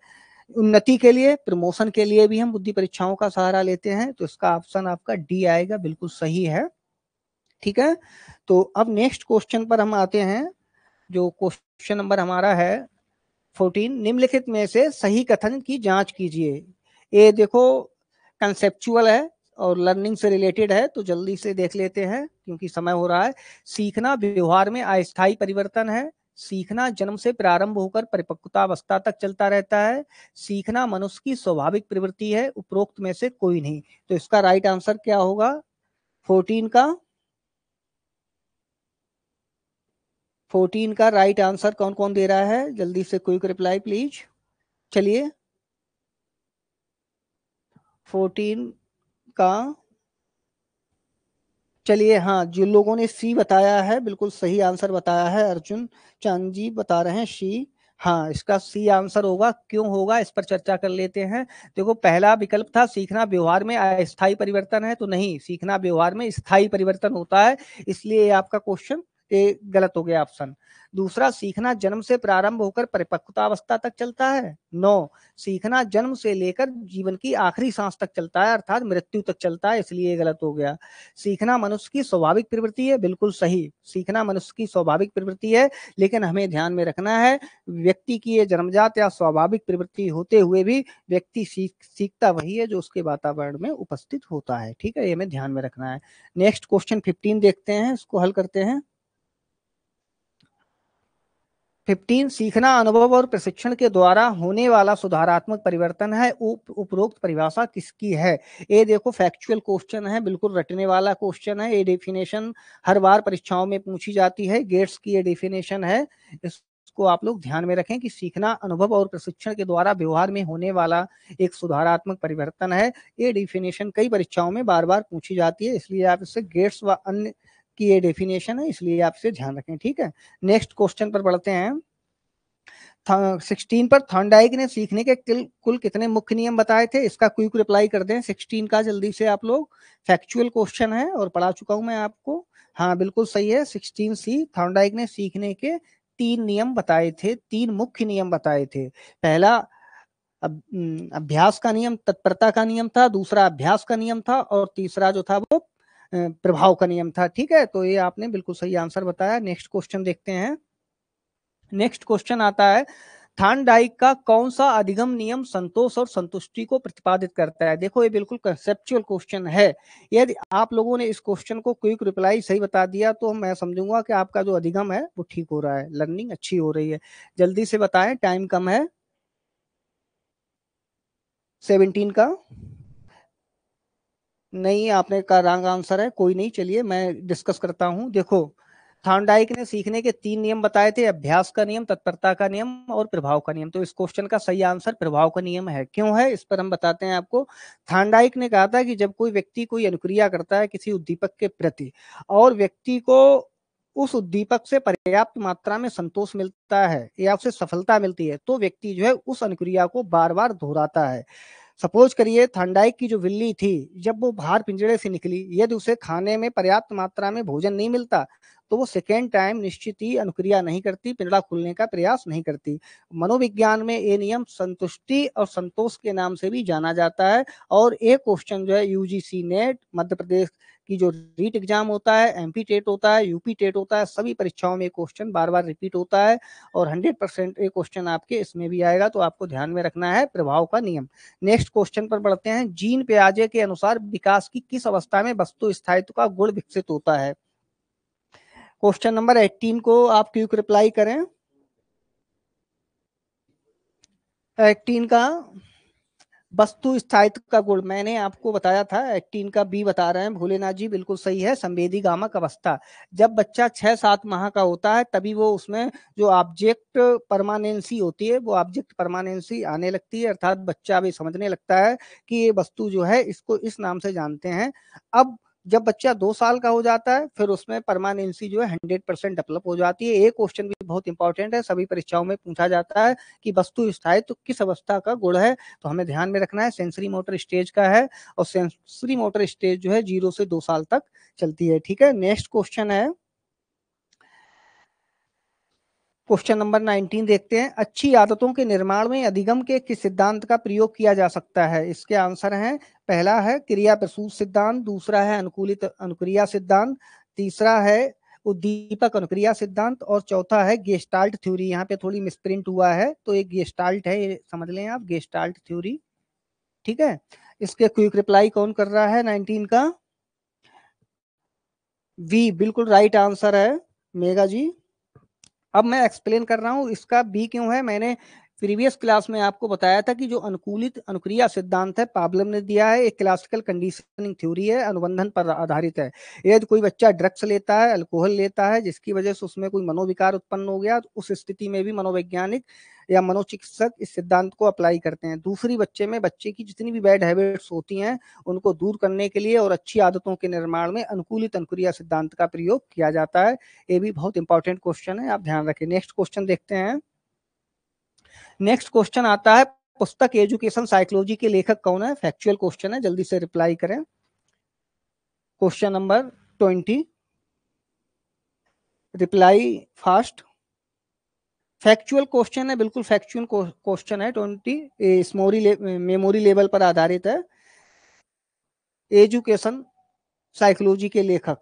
उन्नति के लिए, प्रमोशन के लिए भी हम बुद्धि परीक्षाओं का सहारा लेते हैं, तो इसका ऑप्शन आपका डी आएगा, बिल्कुल सही है। ठीक है। तो अब नेक्स्ट क्वेश्चन पर हम आते हैं, जो क्वेश्चन नंबर हमारा है 14। निम्नलिखित में से सही कथन की जांच कीजिए। ये देखो कंसेप्चुअल है और लर्निंग से रिलेटेड है, तो जल्दी से देख लेते हैं क्योंकि समय हो रहा है। सीखना व्यवहार में अस्थायी परिवर्तन है। सीखना जन्म से प्रारंभ होकर परिपक्वता अवस्था तक चलता रहता है। सीखना मनुष्य की स्वाभाविक प्रवृत्ति है, उपरोक्त में से कोई नहीं। तो इसका राइट आंसर क्या होगा 14 का? 14 का राइट आंसर कौन कौन दे रहा है? जल्दी से क्विक रिप्लाई प्लीज। चलिए 14 का, चलिए हाँ, जिन लोगों ने सी बताया है बिल्कुल सही आंसर बताया है। अर्जुन चांद जी बता रहे हैं सी। हाँ, इसका सी आंसर होगा। क्यों होगा इस पर चर्चा कर लेते हैं। देखो पहला विकल्प था सीखना व्यवहार में अस्थायी परिवर्तन है, तो नहीं, सीखना व्यवहार में स्थायी परिवर्तन होता है, इसलिए आपका क्वेश्चन ये गलत हो गया ऑप्शन। दूसरा, सीखना जन्म से प्रारंभ होकर परिपक्वता अवस्था तक चलता है। नो, सीखना जन्म से लेकर जीवन की आखिरी सांस तक चलता है, अर्थात मृत्यु तक चलता है, इसलिए गलत हो गया। सीखना मनुष्य की स्वाभाविक प्रवृत्ति है, बिल्कुल सही, सीखना मनुष्य की स्वाभाविक प्रवृत्ति है, लेकिन हमें ध्यान में रखना है व्यक्ति की ये जन्मजात या स्वाभाविक प्रवृत्ति होते हुए भी व्यक्ति सीखता वही है जो उसके वातावरण में उपस्थित होता है। ठीक है, ये हमें ध्यान में रखना है। नेक्स्ट क्वेश्चन 15 देखते हैं, इसको हल करते हैं। 15, सीखना अनुभव और प्रशिक्षण के द्वारा होने वाला सुधारात्मक परिवर्तन है। उपरोक्त परिभाषा किसकी है? ये देखो फैक्चुअल क्वेश्चन है, बिल्कुल रटने वाला क्वेश्चन है। ये डेफिनेशन हर बार परीक्षाओं में पूछी जाती है, गेट्स की ये डेफिनेशन है। इसको आप लोग ध्यान में रखें कि सीखना अनुभव और प्रशिक्षण के द्वारा व्यवहार में होने वाला एक सुधारात्मक परिवर्तन है। ये डेफिनेशन कई परीक्षाओं में बार बार पूछी जाती है, इसलिए आप इससे गेट्स व अन्य की ये डेफिनेशन है, इसलिए आप इसे ध्यान रखें। ठीक है, नेक्स्ट क्वेश्चन पर बढ़ते हैं। 16 पर थॉर्नडाइक ने सीखने के कुल कितने मुख्य नियम बताए थे? इसका क्विक रिप्लाई कर दें 16 का जल्दी से आप लोग। फैक्चुअल क्वेश्चन है और पढ़ा चुका हूं मैं आपको। हाँ बिल्कुल सही है, 16 सी। थॉर्नडाइक ने सीखने के 3 नियम बताए थे, 3 मुख्य नियम बताए थे। पहला अभ्यास का नियम, तत्परता का नियम था, दूसरा अभ्यास का नियम था और तीसरा जो था वो प्रभाव का नियम था। ठीक है, तो ये आपने बिल्कुल सही आंसर बताया। नेक्स्ट क्वेश्चन देखते हैं। नेक्स्ट क्वेश्चन आता है, थॉर्नडाइक का कौन सा अधिगम नियम संतोष और संतुष्टि को प्रतिपादित करता है? देखो ये बिल्कुल कंसेप्चुअल क्वेश्चन है। यदि आप लोगों ने इस क्वेश्चन को क्विक रिप्लाई सही बता दिया तो मैं समझूंगा कि आपका जो अधिगम है वो ठीक हो रहा है, लर्निंग अच्छी हो रही है। जल्दी से बताएं, टाइम कम है। 17 का नहीं, आपने का रॉन्ग आंसर है, कोई नहीं, चलिए मैं डिस्कस करता हूं। देखो थॉर्नडाइक ने सीखने के 3 नियम बताए थे, अभ्यास का नियम, तत्परता का नियम और प्रभाव का नियम। तो इस क्वेश्चन का सही आंसर प्रभाव का नियम है। क्यों है इस पर हम बताते हैं आपको। थॉर्नडाइक ने कहा था कि जब कोई व्यक्ति कोई अनुक्रिया करता है किसी उद्दीपक के प्रति और व्यक्ति को उस उद्दीपक से पर्याप्त मात्रा में संतोष मिलता है या उसे सफलता मिलती है, तो व्यक्ति जो है उस अनुक्रिया को बार बार दोहराता है। सपोज करिए थॉर्नडाइक की जो बिल्ली थी, जब वो बाहर पिंजरे से निकली, यदि उसे खाने में पर्याप्त मात्रा में भोजन नहीं मिलता तो वो सेकेंड टाइम निश्चित ही अनुक्रिया नहीं करती, पिंजरा खोलने का प्रयास नहीं करती। मनोविज्ञान में ये नियम संतुष्टि और संतोष के नाम से भी जाना जाता है। और एक क्वेश्चन जो है यूजीसी नेट, मध्य प्रदेश की जो रीट एग्जाम होता है, एमपी टेट होता है, यूपी टेट होता है, सभी परीक्षाओं में क्वेश्चन बार बार रिपीट होता है और 100% ये क्वेश्चन आपके इसमें भी आएगा, तो आपको ध्यान में रखना है प्रभाव का नियम। नेक्स्ट क्वेश्चन पर बढ़ते हैं। जीन पियाजे के अनुसार विकास की किस अवस्था में वस्तु स्थायित्व का गुण विकसित होता है? क्वेश्चन नंबर 18 को आप क्विक रिप्लाई करें। 18 का वस्तु स्थायित्व का गुण मैंने आपको बताया था, 18 का बी बता रहे हैं भोलेनाथ जी, बिल्कुल सही है, संवेदी गामक अवस्था। जब बच्चा 6-7 माह का होता है तभी वो उसमें जो ऑब्जेक्ट परमानेंसी होती है वो ऑब्जेक्ट परमानेंसी आने लगती है, अर्थात बच्चा भी समझने लगता है कि ये वस्तु जो है इसको इस नाम से जानते हैं। अब जब बच्चा 2 साल का हो जाता है फिर उसमें परमानेंसी जो है 100% डेवलप हो जाती है। एक क्वेश्चन भी बहुत इंपॉर्टेंट है, सभी परीक्षाओं में पूछा जाता है कि वस्तु स्थायित्व किस अवस्था का गुण है, तो हमें ध्यान में रखना है सेंसरी मोटर स्टेज का है, और सेंसरी मोटर स्टेज जो है 0 से 2 साल तक चलती है। ठीक है, नेक्स्ट क्वेश्चन है, क्वेश्चन नंबर 19 देखते हैं। अच्छी आदतों के निर्माण में अधिगम के किस सिद्धांत का प्रयोग किया जा सकता है? इसके आंसर हैं, पहला है क्रिया प्रसूत सिद्धांत, दूसरा है अनुकूलित अनुक्रिया सिद्धांत, तीसरा है उद्दीपक अनुक्रिया सिद्धांत, और चौथा है गेस्टाल्ट थ्योरी। यहाँ पे थोड़ी मिसप्रिंट हुआ है, तो एक गेस्टाल्ट है, ये समझ लें आप, गेस्टाल्ट थ्योरी। ठीक है, इसके क्विक रिप्लाई कौन कर रहा है 19 का? वी बिल्कुल राइट आंसर है मेगा जी। अब मैं एक्सप्लेन कर रहा हूं इसका बी क्यों है। मैंने प्रीवियस क्लास में आपको बताया था कि जो अनुकूलित अनुक्रिया सिद्धांत है पावलोव ने दिया है, एक क्लासिकल कंडीशनिंग थ्योरी है, अनुबंधन पर आधारित है। यदि कोई बच्चा ड्रग्स लेता है, अल्कोहल लेता है, जिसकी वजह से उसमें कोई मनोविकार उत्पन्न हो गया, तो उस स्थिति में भी मनोवैज्ञानिक या मनोचिकित्सक इस सिद्धांत को अप्लाई करते हैं। दूसरी बच्चे की जितनी भी बैड हैबिट्स होती हैं उनको दूर करने के लिए और अच्छी आदतों के निर्माण में अनुकूलित अनुक्रिया सिद्धांत का प्रयोग किया जाता है। ये भी बहुत इंपॉर्टेंट क्वेश्चन है, आप ध्यान रखें। नेक्स्ट क्वेश्चन देखते हैं। नेक्स्ट क्वेश्चन आता है, पुस्तक एजुकेशन साइकोलॉजी के लेखक कौन है? फैक्चुअल क्वेश्चन है, जल्दी से रिप्लाई करें। Question number 20, reply fast. Factual question है, बिल्कुल फैक्चुअल क्वेश्चन है। 20 मेमोरी लेवल पर आधारित है। एजुकेशन साइकोलॉजी के लेखक,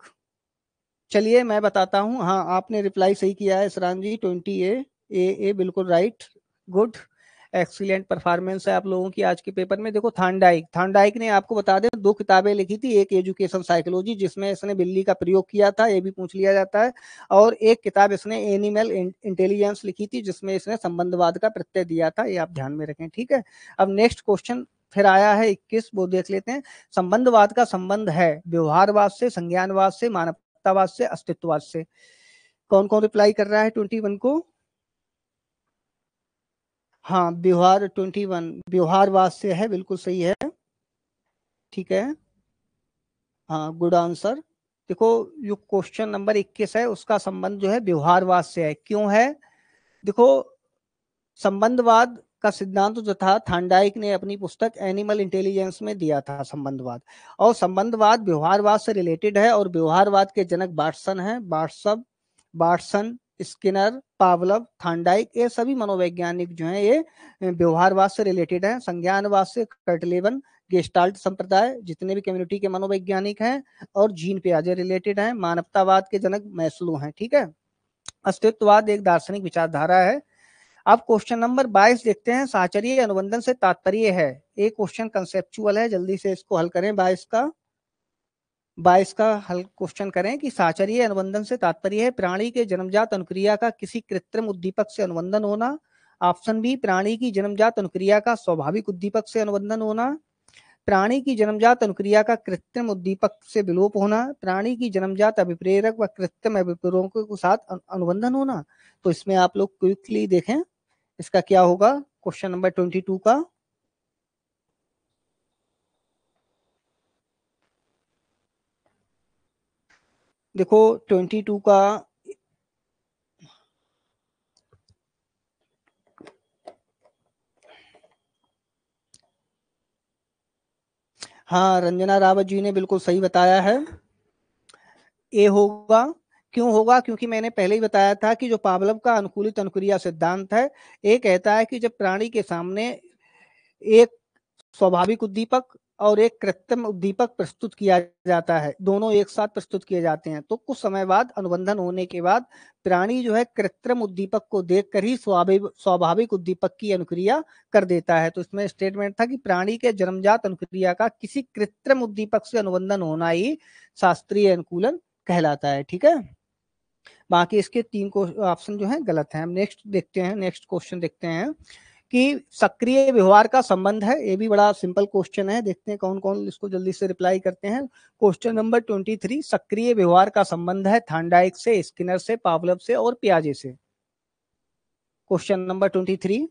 चलिए मैं बताता हूं। हाँ, आपने रिप्लाई सही किया है सरान जी, 20 ए बिल्कुल राइट, गुड, एक्सीलेंट परफॉर्मेंस है आप लोगों की आज के पेपर में। देखो थांडाइक ने आपको बता दें 2 किताबें लिखी थी, एक एजुकेशन साइकोलॉजी जिसमें इसने बिल्ली का प्रयोग किया था, ये भी पूछ लिया जाता है, और एक किताब इसने एनिमल इंटेलिजेंस लिखी थी जिसमें इसने संबंधवाद का प्रत्यय दिया था, ये आप ध्यान में रखें। ठीक है, अब नेक्स्ट क्वेश्चन फिर आया है 21, वो देख लेते हैं। संबंधवाद का संबंध है व्यवहारवाद से, संज्ञानवाद से, मानवतावाद से, अस्तित्ववाद से। कौन कौन रिप्लाई कर रहा है 21 को? हाँ, व्यवहार 21 व्यवहारवाद से है, बिल्कुल सही है। ठीक है, हाँ गुड आंसर। देखो जो क्वेश्चन नंबर 21 है उसका संबंध जो है व्यवहारवाद से है। क्यों है? देखो संबंधवाद का सिद्धांत जो था थांडाइक ने अपनी पुस्तक एनिमल इंटेलिजेंस में दिया था संबंधवाद, और संबंधवाद व्यवहारवाद से रिलेटेड है, और व्यवहारवाद के जनक वाटसन है, वाटसन, स्किनर, पावलव, थांडाइक, ये सभी मनोवैज्ञानिक जो हैं ये व्यवहारवाद से रिलेटेड है। संज्ञानवाद से कर्टलेवन, गेस्टाल्ट संप्रदाय, जितने भी कम्युनिटी के मनोवैज्ञानिक हैं, और जीन पियाजे रिलेटेड हैं। मानवतावाद के जनक मैस्लो हैं। ठीक है, अस्तित्ववाद एक दार्शनिक विचारधारा है। अब क्वेश्चन नंबर 22 देखते हैं। साहचर्य अनुबंधन से तात्पर्य है, एक क्वेश्चन कंसेप्चुअल है, जल्दी से इसको हल करें। 22 का हल क्वेश्चन करें कि साहचर्य अनुबंधन से तात्पर्य है प्राणी के जन्मजात अनुक्रिया का किसी कृत्रिम उद्दीपक से अनुबंधन होना। ऑप्शन बी, प्राणी की जन्मजात अनुक्रिया का स्वाभाविक उद्दीपक से अनुबंधन होना। प्राणी की जन्मजात अनुक्रिया का कृत्रिम उद्दीपक से विलोप होना। प्राणी की जन्मजात अभिप्रेरक व कृत्रिम अभिप्रेरकों के साथ अनुबंधन होना। तो इसमें आप लोग क्विकली देखें इसका क्या होगा। क्वेश्चन नंबर 22 का देखो, 22 का हाँ, रंजना रावत जी ने बिल्कुल सही बताया है, ए होगा। क्यों होगा? क्योंकि मैंने पहले ही बताया था कि जो पावलव का अनुकूलित अनुक्रिया सिद्धांत है, ये कहता है कि जब प्राणी के सामने एक स्वाभाविक उद्दीपक और एक कृत्रिम उद्दीपक प्रस्तुत किया जाता है, दोनों एक साथ प्रस्तुत किए जाते हैं, तो कुछ समय बाद अनुबंधन होने के बाद प्राणी जो है कृत्रिम उद्दीपक को देखकर ही स्वाभाविक उद्दीपक की अनुक्रिया कर देता है। तो इसमें स्टेटमेंट था कि प्राणी के जन्मजात अनुक्रिया का किसी कृत्रिम उद्दीपक से अनुबंधन होना ही शास्त्रीय अनुकूलन कहलाता है। ठीक है, बाकी इसके 3 ऑप्शन जो है गलत है। हम नेक्स्ट देखते हैं, नेक्स्ट क्वेश्चन देखते हैं कि सक्रिय व्यवहार का संबंध है। ये भी बड़ा सिंपल क्वेश्चन है, देखते हैं कौन कौन इसको जल्दी से रिप्लाई करते हैं। क्वेश्चन नंबर 23, सक्रिय व्यवहार का संबंध है थांडाइक से, स्किनर से, पावलव से और पियाजे से। क्वेश्चन नंबर 23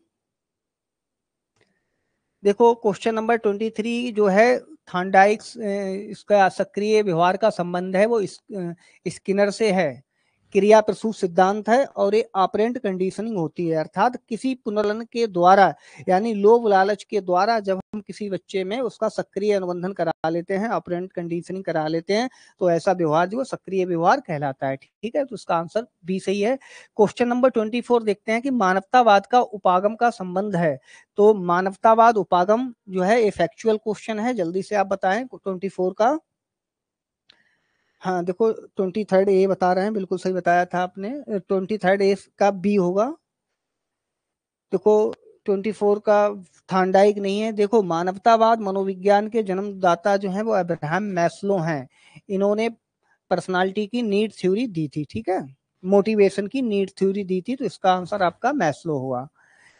देखो, क्वेश्चन नंबर 23 जो है थांडाइक इसका सक्रिय व्यवहार का संबंध है वो स्किनर से है, क्रिया प्रसूत सिद्धांत है और ये ऑपरेंट कंडीशनिंग होती है, अर्थात किसी पुनर्लन के द्वारा यानी लोभ लालच के द्वारा जब हम किसी बच्चे में उसका सक्रिय अनुबंधन करा लेते हैं, ऑपरेंट कंडीशनिंग करा लेते हैं, तो ऐसा व्यवहार जो सक्रिय व्यवहार कहलाता है। ठीक है, तो इसका आंसर बी सही है। क्वेश्चन नंबर 24 देखते हैं कि मानवतावाद का उपागम का संबंध है। तो मानवतावाद उपागम जो है ये फैक्चुअल क्वेश्चन है, जल्दी से आप बताएं 24 का। हाँ देखो 23 ए बता रहे हैं, बिल्कुल सही बताया था आपने। 23 ए का बी होगा। देखो 24 का थांडाइक नहीं है। देखो मानवतावाद मनोविज्ञान के जन्मदाता जो है वो अब्राहम मैस्लो हैं। इन्होंने पर्सनालिटी की नीड थ्योरी दी थी, ठीक है, मोटिवेशन की नीड थ्योरी दी थी, तो इसका आंसर आपका मैस्लो हुआ।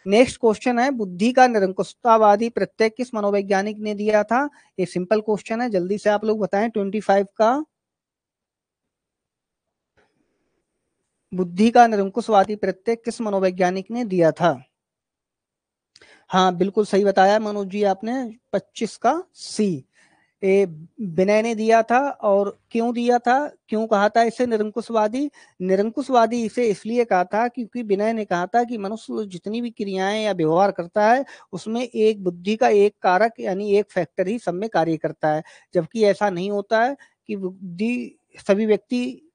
नेक्स्ट क्वेश्चन है, बुद्धि का निरंकुशतावादी प्रत्यय किस मनोवैज्ञानिक ने दिया था? ये सिंपल क्वेश्चन है, जल्दी से आप लोग बताएं 25 का। बुद्धि का निरंकुशवादी प्रत्यय किस मनोवैज्ञानिक ने दिया था? हाँ बिल्कुल सही बताया मनोज जी आपने, 25 का सी, ये विनय ने दिया था। और क्यों दिया था, क्यों कहा था इसे निरंकुशवादी? निरंकुशवादी इसे इसलिए कहा था क्योंकि विनय ने कहा था कि मनुष्य जितनी भी क्रियाएं या व्यवहार करता है उसमें एक बुद्धि का एक कारक यानी एक फैक्टर ही सब में कार्य करता है, जबकि ऐसा नहीं होता है कि बुद्धि सभी व्यक्ति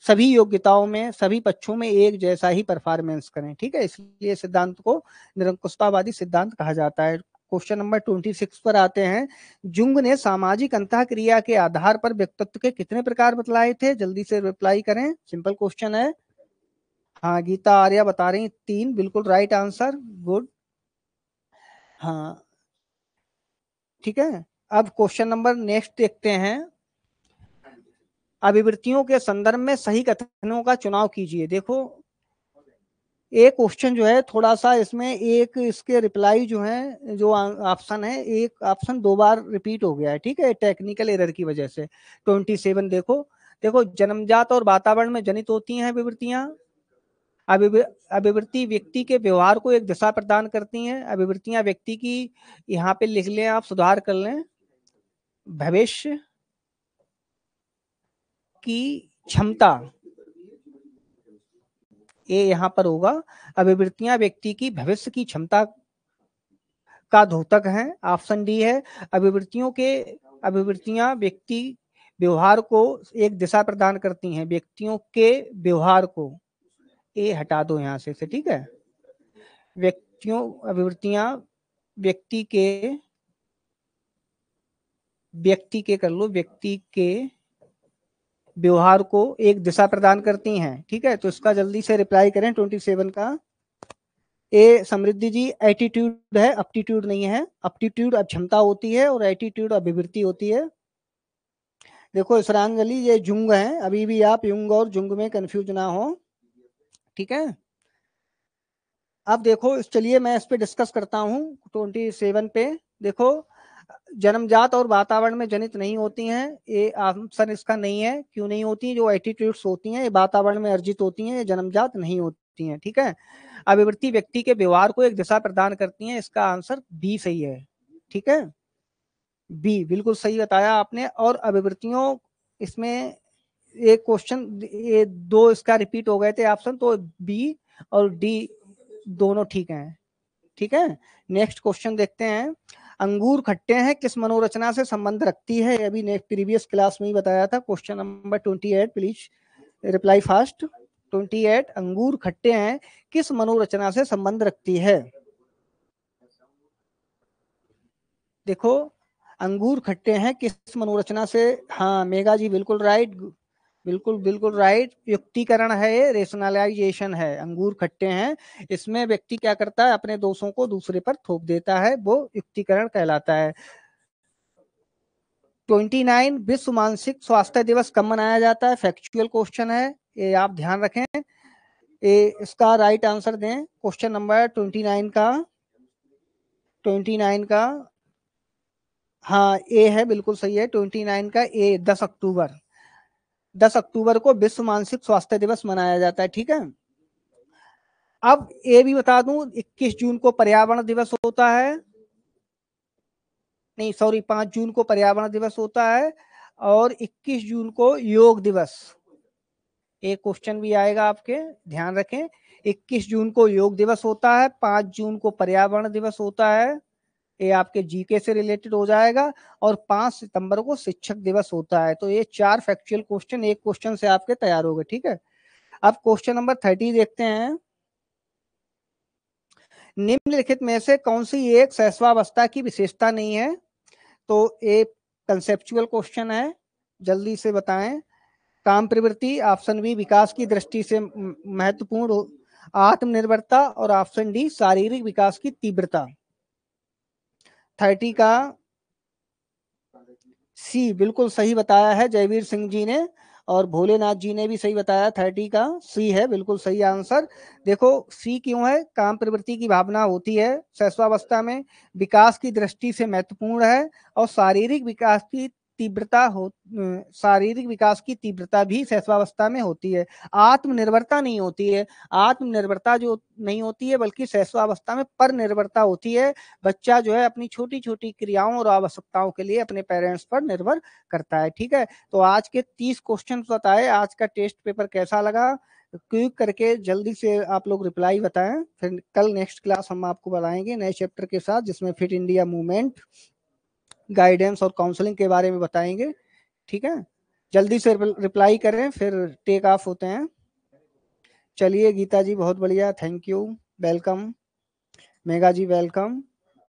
सभी योग्यताओं में सभी पक्षों में एक जैसा ही परफॉर्मेंस करें। ठीक है, इसलिए सिद्धांत को निरंकुशतावादी सिद्धांत कहा जाता है। क्वेश्चन नंबर 26 पर आते हैं। जुंग ने सामाजिक अंतःक्रिया के आधार पर व्यक्तित्व के कितने प्रकार बतलाए थे? जल्दी से रिप्लाई करें, सिंपल क्वेश्चन है। हाँ गीता आर्या बता रही 3, बिल्कुल राइट आंसर, गुड। हाँ ठीक है, अब क्वेश्चन नंबर नेक्स्ट देखते हैं। अभिवृत्तियों के संदर्भ में सही कथनों का चुनाव कीजिए। देखो एक क्वेश्चन जो है थोड़ा सा इसमें एक इसके रिप्लाई जो है जो ऑप्शन है, एक ऑप्शन 2 बार रिपीट हो गया है, ठीक है, टेक्निकल एरर की वजह से। 27 देखो, देखो जन्मजात और वातावरण में जनित होती हैं अभिवृत्तियां। अभिवृत्ति व्यक्ति के व्यवहार को एक दिशा प्रदान करती हैं। अभिवृत्तियां व्यक्ति की, यहाँ पे लिख लें आप, सुधार कर लें, भविष्य की क्षमता, ये यहाँ पर होगा। अभिवृत्तियां व्यक्ति की भविष्य की क्षमता का द्योतक है, ऑप्शन डी है। अभिवृत्तियां व्यक्ति व्यवहार को एक दिशा प्रदान करती हैं, व्यक्तियों के व्यवहार को, ये हटा दो यहाँ से, ठीक है। अभिवृत्तियां व्यक्ति के कर लो, व्यक्ति के व्यवहार को एक दिशा प्रदान करती हैं, ठीक है। तो इसका जल्दी से रिप्लाई करें 27 का। ए समृद्धि जी एटीट्यूड है, अपटीट्यूड नहीं है। अपटीट्यूड क्षमता होती है और एटीट्यूड अभिवृत्ति होती है। देखो श्रांजलि ये जुंग है, अभी भी आप युंग और जुंग में कंफ्यूज ना हो, ठीक है। अब देखो चलिए मैं इस पे डिस्कस करता हूँ 27 पे। देखो जन्मजात और वातावरण में जनित नहीं होती हैं, ये ऑप्शन इसका नहीं है। क्यों नहीं होती? जो एटीट्यूड्स होती हैं ये वातावरण में अर्जित होती हैं, ये जन्मजात नहीं होती हैं, ठीक है। अभिवृत्ति व्यक्ति के व्यवहार को एक दिशा प्रदान करती हैं, इसका आंसर बी सही है, ठीक है, बी बिल्कुल सही बताया आपने। और अभिवृत्तियों इसमें एक क्वेश्चन ये 2 इसका रिपीट हो गए थे ऑप्शन, तो बी और डी दोनों ठीक हैं, ठीक है। नेक्स्ट क्वेश्चन देखते हैं। अंगूर खट्टे हैं किस मनोरचना से संबंध रखती है? अभी नेक्स्ट प्रीवियस क्लास में ही बताया था। Question number 28 please reply fast. 28 अंगूर खट्टे हैं किस मनोरचना से संबंध रखती है? देखो अंगूर खट्टे हैं किस मनोरचना से, हाँ मेगा जी बिल्कुल राइट, बिल्कुल राइट, युक्तिकरण है, ये रेशनलाइजेशन है। अंगूर खट्टे हैं इसमें व्यक्ति क्या करता है, अपने दोषों को दूसरे पर थोप देता है, वो युक्तिकरण कहलाता है। 29 विश्व मानसिक स्वास्थ्य दिवस कब मनाया जाता है? फैक्चुअल क्वेश्चन है, ये आप ध्यान रखें। ये इसका राइट आंसर दें क्वेश्चन नंबर 29 का। 29 का हाँ ए है, बिल्कुल सही है। 29 का ए 10 अक्टूबर, 10 अक्टूबर को विश्व मानसिक स्वास्थ्य दिवस मनाया जाता है, ठीक है। अब ये भी बता दूं 21 जून को पर्यावरण दिवस होता है। नहीं सॉरी 5 जून को पर्यावरण दिवस होता है और 21 जून को योग दिवस। एक क्वेश्चन भी आएगा आपके, ध्यान रखें। 21 जून को योग दिवस होता है, 5 जून को पर्यावरण दिवस होता है, ये आपके जीके से रिलेटेड हो जाएगा, और 5 सितंबर को शिक्षक दिवस होता है। तो ये 4 फैक्चुअल क्वेश्चन एक क्वेश्चन से आपके तैयार हो गए, ठीक है। अब क्वेश्चन नंबर 30 देखते हैं। निम्नलिखित में से कौन सी एक शैशवावस्था की विशेषता नहीं है? तो एक कंसेप्चुअल क्वेश्चन है, जल्दी से बताएं। काम प्रवृत्ति, ऑप्शन बी विकास की दृष्टि से महत्वपूर्ण आत्मनिर्भरता, और ऑप्शन डी शारीरिक विकास की तीव्रता। 30 का सी बिल्कुल सही बताया है जयवीर सिंह जी ने, और भोलेनाथ जी ने भी सही बताया। 30 का सी है बिल्कुल सही आंसर। देखो सी क्यों है? काम प्रवृत्ति की भावना होती है शैशवावस्था में, विकास की दृष्टि से महत्वपूर्ण है, और शारीरिक विकास की तीव्रता भी शैशवावस्था में होती है। आत्मनिर्भरता नहीं होती है, आत्मनिर्भरता जो नहीं होती है बल्कि शैशवावस्था में पर निर्भरता होती है। बच्चा जो है अपनी छोटी छोटी क्रियाओं और आवश्यकताओं के लिए अपने पेरेंट्स पर निर्भर करता है, ठीक है। तो आज के 30 क्वेश्चन बताए। आज का टेस्ट पेपर कैसा लगा क्विक करके जल्दी से आप लोग रिप्लाई बताएं। फिर कल नेक्स्ट क्लास हम आपको बताएंगे नए चैप्टर के साथ, जिसमें फिट इंडिया मूवमेंट, गाइडेंस और काउंसलिंग के बारे में बताएंगे, ठीक है। जल्दी से रिप्लाई करें, फिर टेक ऑफ होते हैं। चलिए गीता जी बहुत बढ़िया, thank you, welcome. Megha ji welcome.